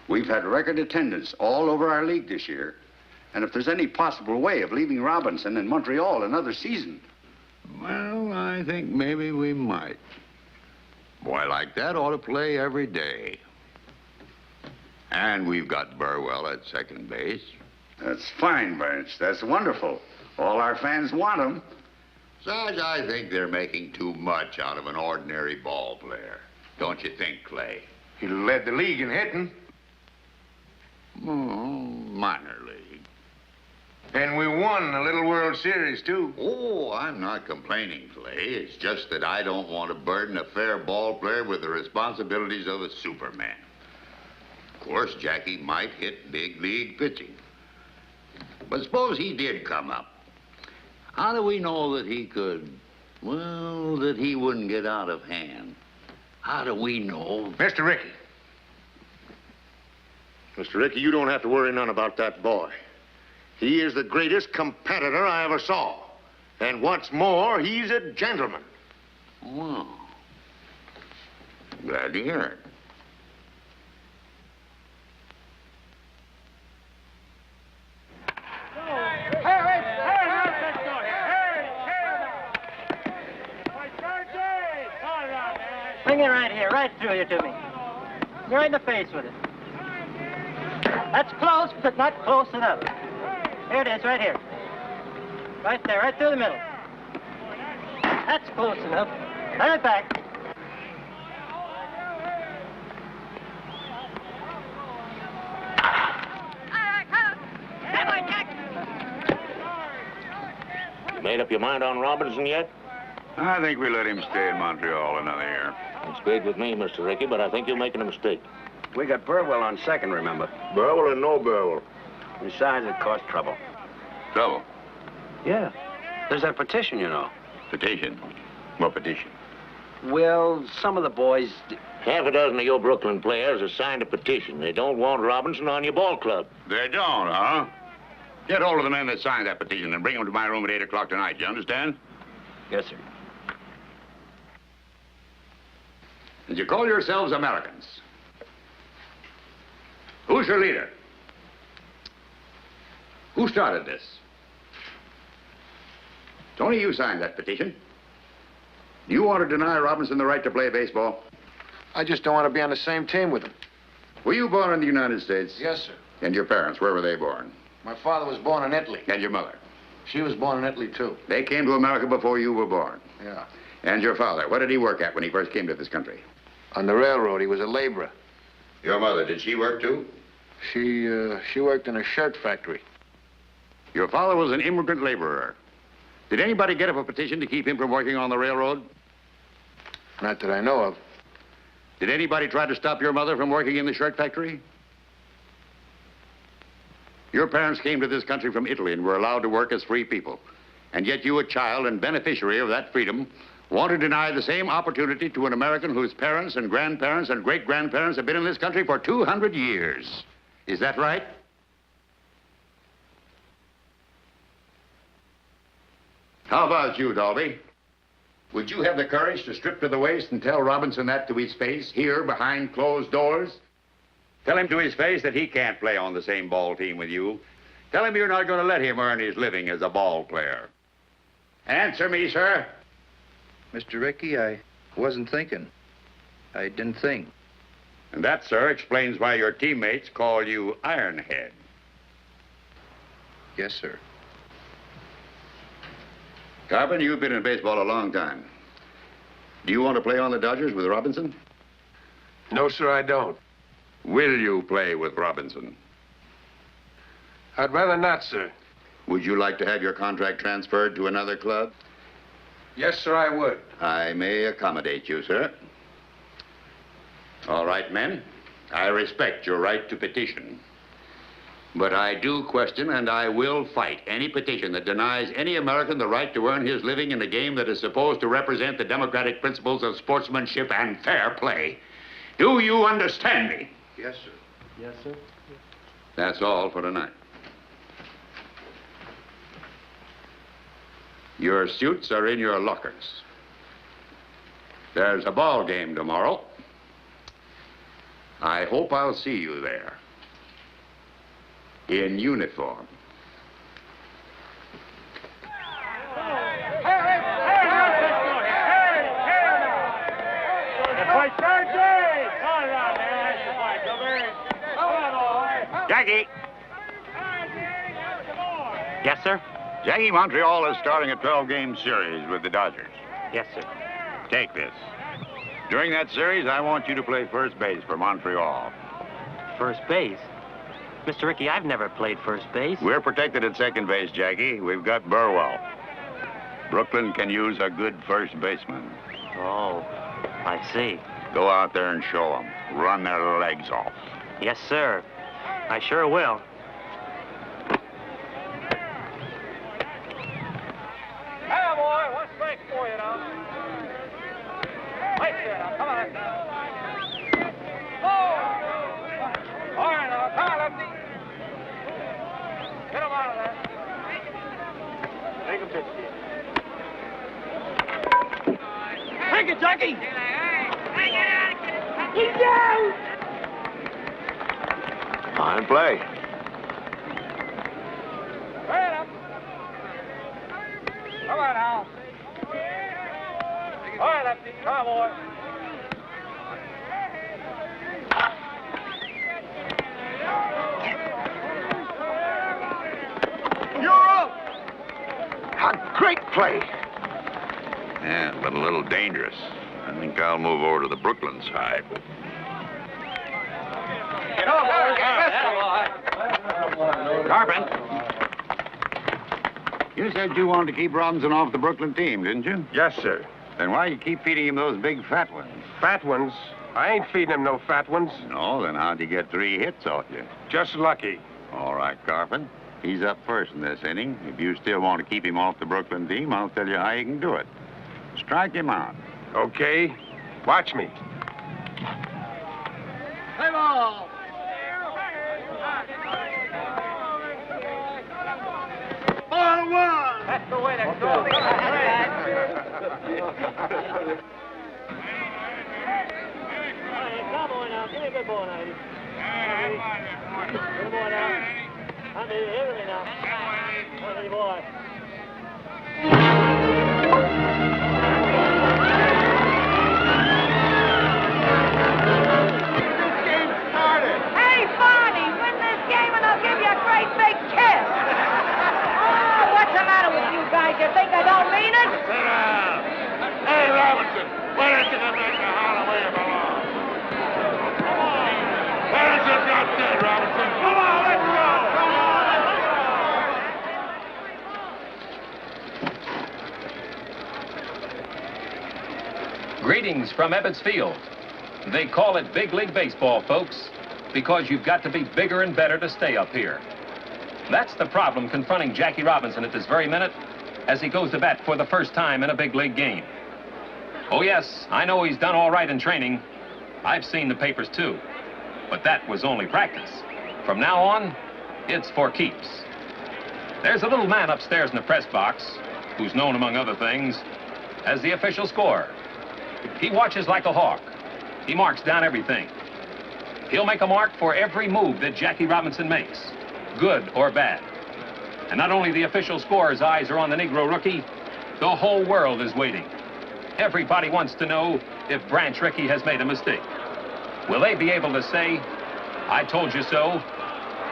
W: We've had record attendance all over our league this year. And if there's any possible way of leaving Robinson in Montreal another season, well, I think maybe we might. Boy like that ought to play every day. And we've got Burwell at second base. That's fine, Branch. That's wonderful. All our fans want him. Besides, I think they're making too much out of an ordinary ball player. Don't you think, Clay?
K: He led the league in hitting.
W: Minor league.
K: And we won the Little World Series, too.
W: Oh, I'm not complaining, Clay. It's just that I don't want to burden a fair ball player with the responsibilities of a Superman. Of course, Jackie might hit big league pitching. But suppose he did come up. How do we know that he could, well, that he wouldn't get out of hand? How do we know?
K: Mr. Rickey. Mr. Rickey, you don't have to worry none about that boy. He is the greatest competitor I ever saw. And what's more, he's a gentleman.
W: Well, Glad to hear it.
A: Bring it right here, right through here to me. You're right in the face with it. That's close, but not close enough. Here it is, right here. Right there, right through the middle. That's close enough. Turn it back.
Q: You made up your mind on Robinson yet?
W: I think we let him stay in Montreal another year.
Q: It's great with me, Mr. Rickey, but I think you're making a mistake.
R: We got Burwell on second, remember?
S: Burwell or no Burwell?
R: Besides, it caused trouble.
W: Trouble?
R: Yeah. There's that petition, you know.
W: Petition? What petition?
R: Well, some of the boys...
Q: Half a dozen of your Brooklyn players have signed a petition. They don't want Robinson on your ball club.
W: They don't, huh? Get hold of the men that signed that petition and bring them to my room at 8 o'clock tonight, you understand?
R: Yes, sir.
W: And you call yourselves Americans. Who's your leader? Who started this? Tony, you signed that petition. Do you want to deny Robinson the right to play baseball?
J: I just don't want to be on the same team with him.
W: Were you born in the United States?
J: Yes, sir.
W: And your parents, where were they born?
J: My father was born in Italy.
W: And your mother?
J: She was born in Italy, too.
W: They came to America before you were born.
J: Yeah.
W: And your father, what did he work at when he first came to this country?
J: On the railroad, he was a laborer.
W: Your mother, did she work too?
J: She worked in a shirt factory.
W: Your father was an immigrant laborer. Did anybody get up a petition to keep him from working on the railroad?
J: Not that I know of.
W: Did anybody try to stop your mother from working in the shirt factory? Your parents came to this country from Italy and were allowed to work as free people. And yet you, a child and beneficiary of that freedom, want to deny the same opportunity to an American whose parents and grandparents and great-grandparents have been in this country for 200 years. Is that right? How about you, Dalby? Would you have the courage to strip to the waist and tell Robinson that to his face, here behind closed doors? Tell him to his face that he can't play on the same ball team with you. Tell him you're not going to let him earn his living as a ball player. Answer me, sir.
J: Mr. Rickey, I wasn't thinking. I didn't think.
W: And that, sir, explains why your teammates call you Ironhead.
J: Yes, sir.
W: Carpenter, you've been in baseball a long time. Do you want to play on the Dodgers with Robinson?
B: No, sir, I don't.
W: Will you play with Robinson?
B: I'd rather not, sir.
W: Would you like to have your contract transferred to another club?
B: Yes, sir, I would.
W: I may accommodate you, sir. All right, men. I respect your right to petition. But I do question and I will fight any petition that denies any American the right to earn his living in a game that is supposed to represent the democratic principles of sportsmanship and fair play. Do you understand me?
J: Yes, sir.
A: Yes, sir.
W: That's all for tonight. Your suits are in your lockers. There's a ball game tomorrow. I hope I'll see you there. In uniform. Jackie!
A: Yes, sir?
W: Jackie, Montreal is starting a 12-game series with the Dodgers.
A: Yes, sir.
W: Take this. During that series, I want you to play first base for Montreal.
A: First base? Mr. Rickey, I've never played first base.
W: We're protected at second base, Jackie. We've got Burwell. Brooklyn can use a good first baseman.
A: Oh, I see.
W: Go out there and show them. Run their legs off.
A: Yes, sir. I sure will.
C: Hey, boy, one strike for you now. Right there now, come on. Oh! All right now, come on, lefty. Get him out of there. Take him pitch. Take it, Jackie!
I: Fine play.
C: Come on now. All right, Lefty. Come on, boy.
I: You're up! A great play.
W: Yeah, but a little dangerous. I think I'll move over to the Brooklyn side.
C: Carpin.
W: You said you wanted to keep Robinson off the Brooklyn team, didn't you?
I: Yes, sir.
W: Then why you keep feeding him those big fat ones?
I: Fat ones? I ain't feeding him no fat ones.
W: No, then how'd he get 3 hits off you?
I: Just lucky.
W: All right, Carpin. He's up first in this inning. If you still want to keep him off the Brooklyn team, I'll tell you how you can do it. Strike him out.
I: Okay. Watch me.
C: Play ball. Ball 1. That's the way to go. Come on now. Give me a good ball now. Good boy now. I'm here me now. Come on, boy.
D: Hey, Barney, win this game and I'll give you a great big kiss. Oh, what's the matter with you guys? You think I don't mean it?
C: Sit down. Hey, Robinson, why don't you come back to Harlem where you belong? Come on. There's your drop dead, Robinson. Come on, let's go.
U: Greetings from Ebbets Field. They call it Big League Baseball, folks, because you've got to be bigger and better to stay up here. That's the problem confronting Jackie Robinson at this very minute as he goes to bat for the first time in a big league game. Oh, yes, I know he's done all right in training. I've seen the papers, too. But that was only practice. From now on, it's for keeps. There's a little man upstairs in the press box who's known, among other things, as the official scorer. He watches like a hawk. He marks down everything. He'll make a mark for every move that Jackie Robinson makes, good or bad. And not only the official scorer's eyes are on the Negro rookie, the whole world is waiting. Everybody wants to know if Branch Rickey has made a mistake. Will they be able to say, I told you so?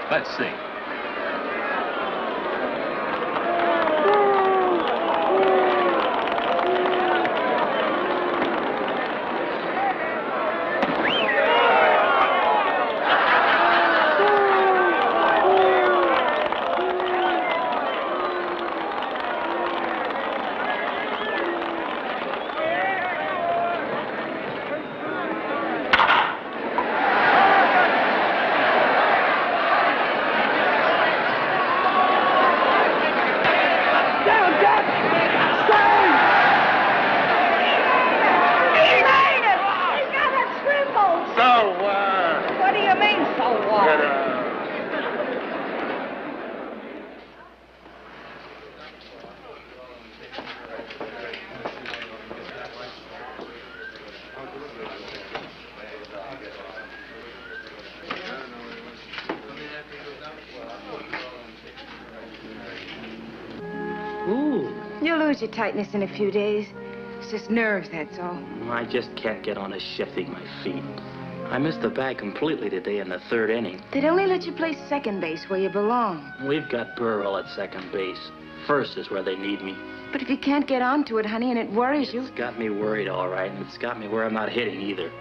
U: Let's see.
L: You'll lose your tightness in a few days. It's just nerves, that's all.
F: I just can't get on to shifting my feet. I missed the bag completely today in the 3rd inning.
L: They'd only let you play second base where you belong.
F: We've got Burrell at second base. First is where they need me.
L: But if you can't get onto it, honey, and it worries you...
F: It's got me worried, all right, and it's got me where I'm not hitting either.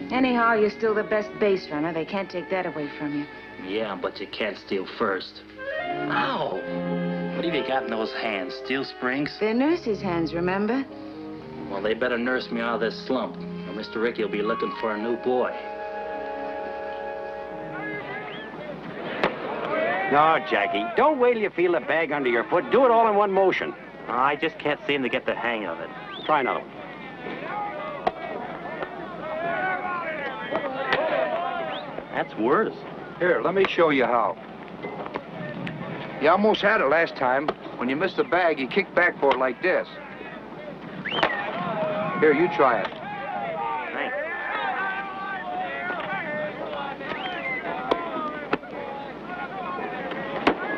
L: Anyhow, you're still the best base runner. They can't take that away from you.
F: Yeah, but you can't steal first. Ow! What have you got in those hands? Steel springs?
L: They're nurse's hands, remember?
F: Well, they better nurse me out of this slump, or Mr. Rickey will be looking for a new boy.
R: No, Jackie, don't wait till you feel the bag under your foot. Do it all in one motion.
F: I just can't seem to get the hang of it.
R: Try another one.
F: That's worse.
J: Here, let me show you how. You almost had it last time. When you missed the bag, you kicked back for it like this. Here, you try it.
F: Thanks.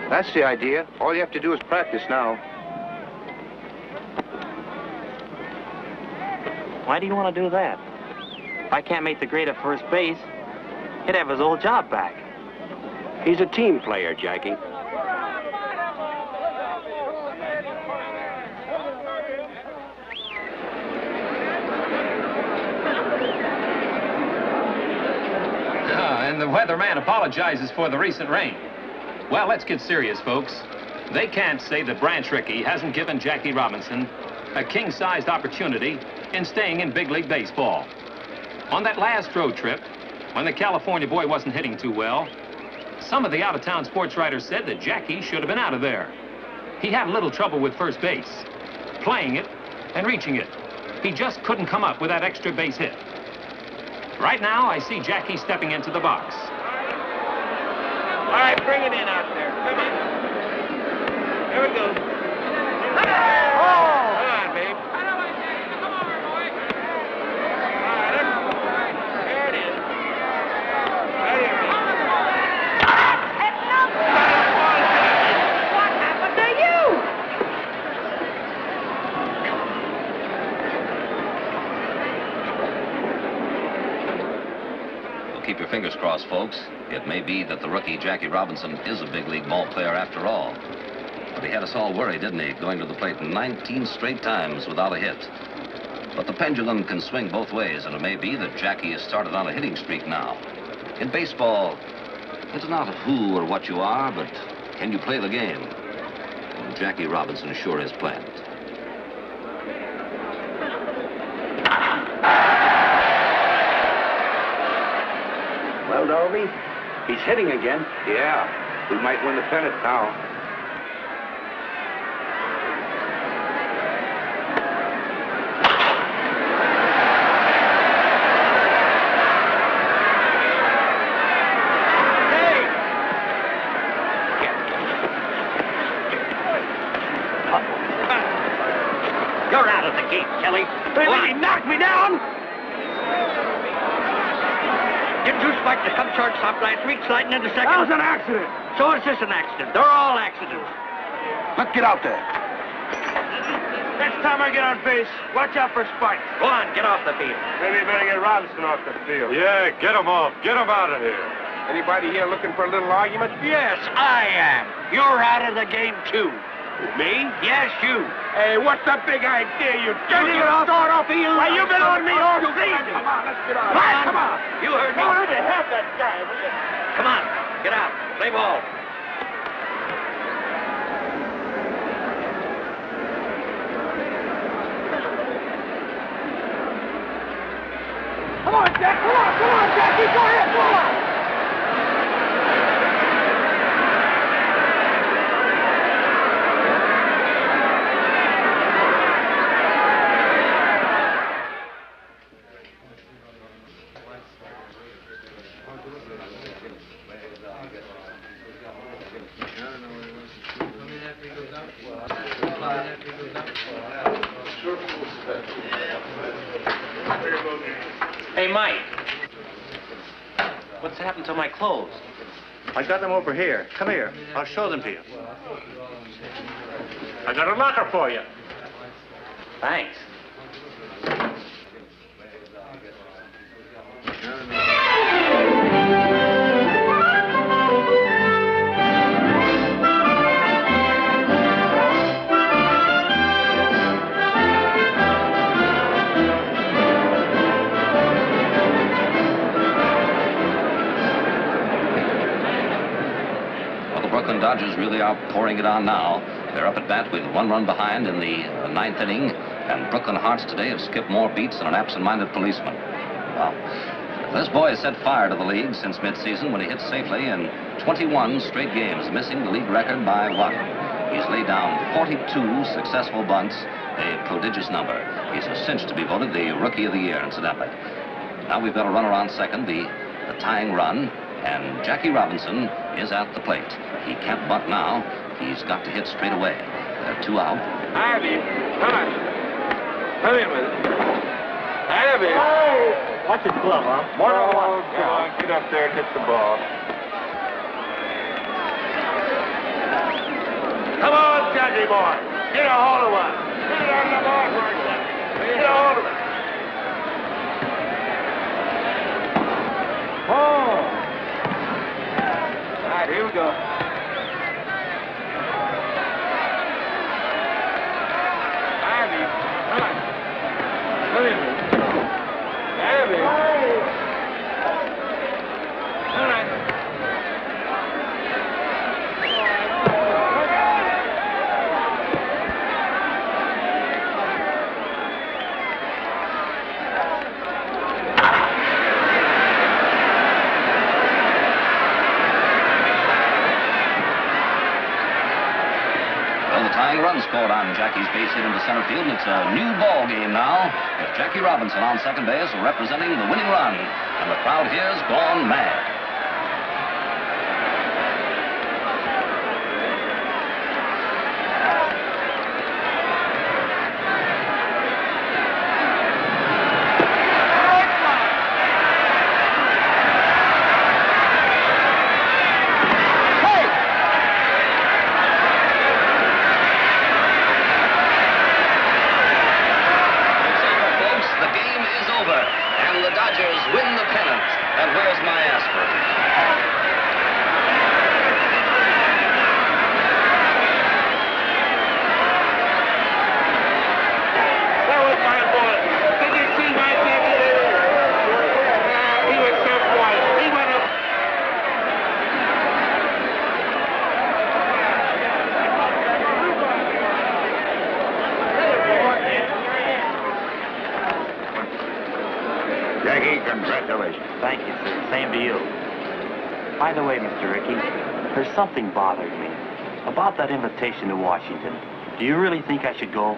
K: That's the idea. All you have to do is practice now.
F: Why do you want to do that? If I can't make the grade at first base, he'd have his old job back.
R: He's a team player, Jackie.
U: And the weatherman apologizes for the recent rain. Well, let's get serious, folks. They can't say that Branch Rickey hasn't given Jackie Robinson a king-sized opportunity in staying in big league baseball. On that last road trip, when the California boy wasn't hitting too well, some of the out-of-town sports writers said that Jackie should have been out of there. He had a little trouble with first base, playing it and reaching it. He just couldn't come up with that extra base hit. Right now, I see Jackie stepping into the box.
C: All right, bring it in out there. Come on. Here we go. Oh! Come on, babe. There it is. There you go.
D: What happened to you?
U: Keep your fingers crossed, folks. It may be that the rookie Jackie Robinson is a big league ball player after all. But he had us all worried, didn't he, going to the plate 19 straight times without a hit. But the pendulum can swing both ways, and it may be that Jackie has started on a hitting streak now. In baseball, it's not who or what you are, but can you play the game? And Jackie Robinson sure is playing it.
R: Well, Dolby, he's hitting again.
K: Yeah, we might win the pennant now.
P: You're out of the game, Kelly. He knocked me down. Didn't you expect to come shortstop last week, sliding into second?
C: That was an accident.
P: So is this an accident? They're all accidents.
C: Let's get out there. Next time I get on base, watch out for spikes.
P: Go on, get off the field.
C: Maybe you better get Robinson off the field.
I: Yeah, get him off. Get him out of here.
K: Anybody here looking for a little argument?
P: Yes, I am. You're out of the game, too.
K: Me?
P: Yes, you.
K: Hey, what's the big idea, you
P: Get it off.
K: start off
P: You.
K: Why, you've been on me all season.
P: Come
K: on, let's get on.
P: Come
K: Come on.
P: You heard me.
K: Let me have that guy, will you?
P: Come on, get out. Play ball.
C: Come on, Jack. Come on, Jackie. Go ahead. Go on.
F: Hey, Mike. What's happened to my clothes?
A: I got them over here. Come here. I'll show them to you.
F: I got a locker for you. Thanks.
U: Brooklyn Dodgers really are pouring it on now. They're up at bat with 1 run behind in the 9th inning, and Brooklyn Hearts today have skipped more beats than an absent-minded policeman. Well, this boy has set fire to the league since midseason when he hit safely in 21 straight games, missing the league record by 1. He's laid down 42 successful bunts, a prodigious number. He's a cinch to be voted the Rookie of the Year, incidentally. Now we've got a runner on second, the tying run, and Jackie Robinson is at the plate. He can't bunt now. He's got to hit straight away. They're 2 out.
C: Hi, babe. Come on. Come here with it. Hi, babe.
A: Hey! Watch his glove, huh? More than one.
K: Come on, get up there and hit the ball.
C: boy. Get a hold of one. Get it on the board for a second. Get a hold of it.
V: Oh! All right, here we go. Abby, come on. Come here. Abby. All right.
U: Well, the tying run scored on Jackie's base hit into center field, and it's a new ball game now, with Jackie Robinson on second base representing the winning run, and the crowd here's gone mad. Win the pennant, and where's my aspirin?
C: That was my boy. Did you see my baby? He was so quiet. He went up.
W: Jackie, congratulations.
F: Thank you, sir. Same to you. By the way, Mr. Rickey, there's something bothering me about that invitation to Washington. Do you really think I should go?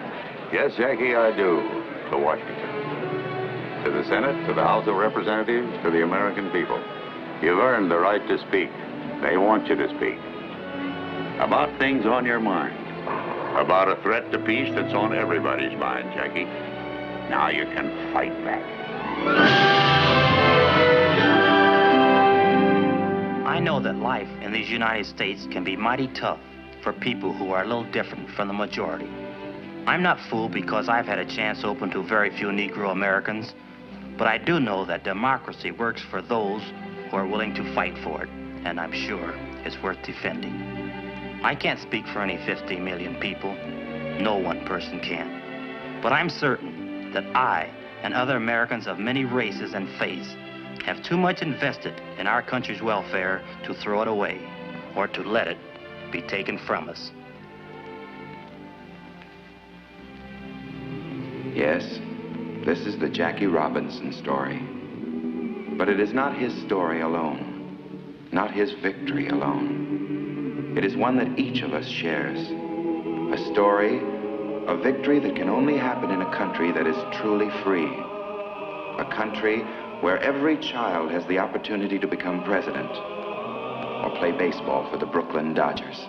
W: Yes, Jackie, I do. To Washington. To the Senate, to the House of Representatives, to the American people. You've earned the right to speak. They want you to speak. About things on your mind. About a threat to peace that's on everybody's mind, Jackie. Now you can fight back.
F: I know that life in these United States can be mighty tough for people who are a little different from the majority. I'm not fooled because I've had a chance open to very few Negro Americans, but I do know that democracy works for those who are willing to fight for it, and I'm sure it's worth defending. I can't speak for any 50 million people. No one person can. But I'm certain that I and other Americans of many races and faiths have too much invested in our country's welfare to throw it away or to let it be taken from us.
E: Yes, this is the Jackie Robinson story. But it is not his story alone, not his victory alone. It is one that each of us shares. A story, a victory that can only happen in a country that is truly free. A country where every child has the opportunity to become president or play baseball for the Brooklyn Dodgers.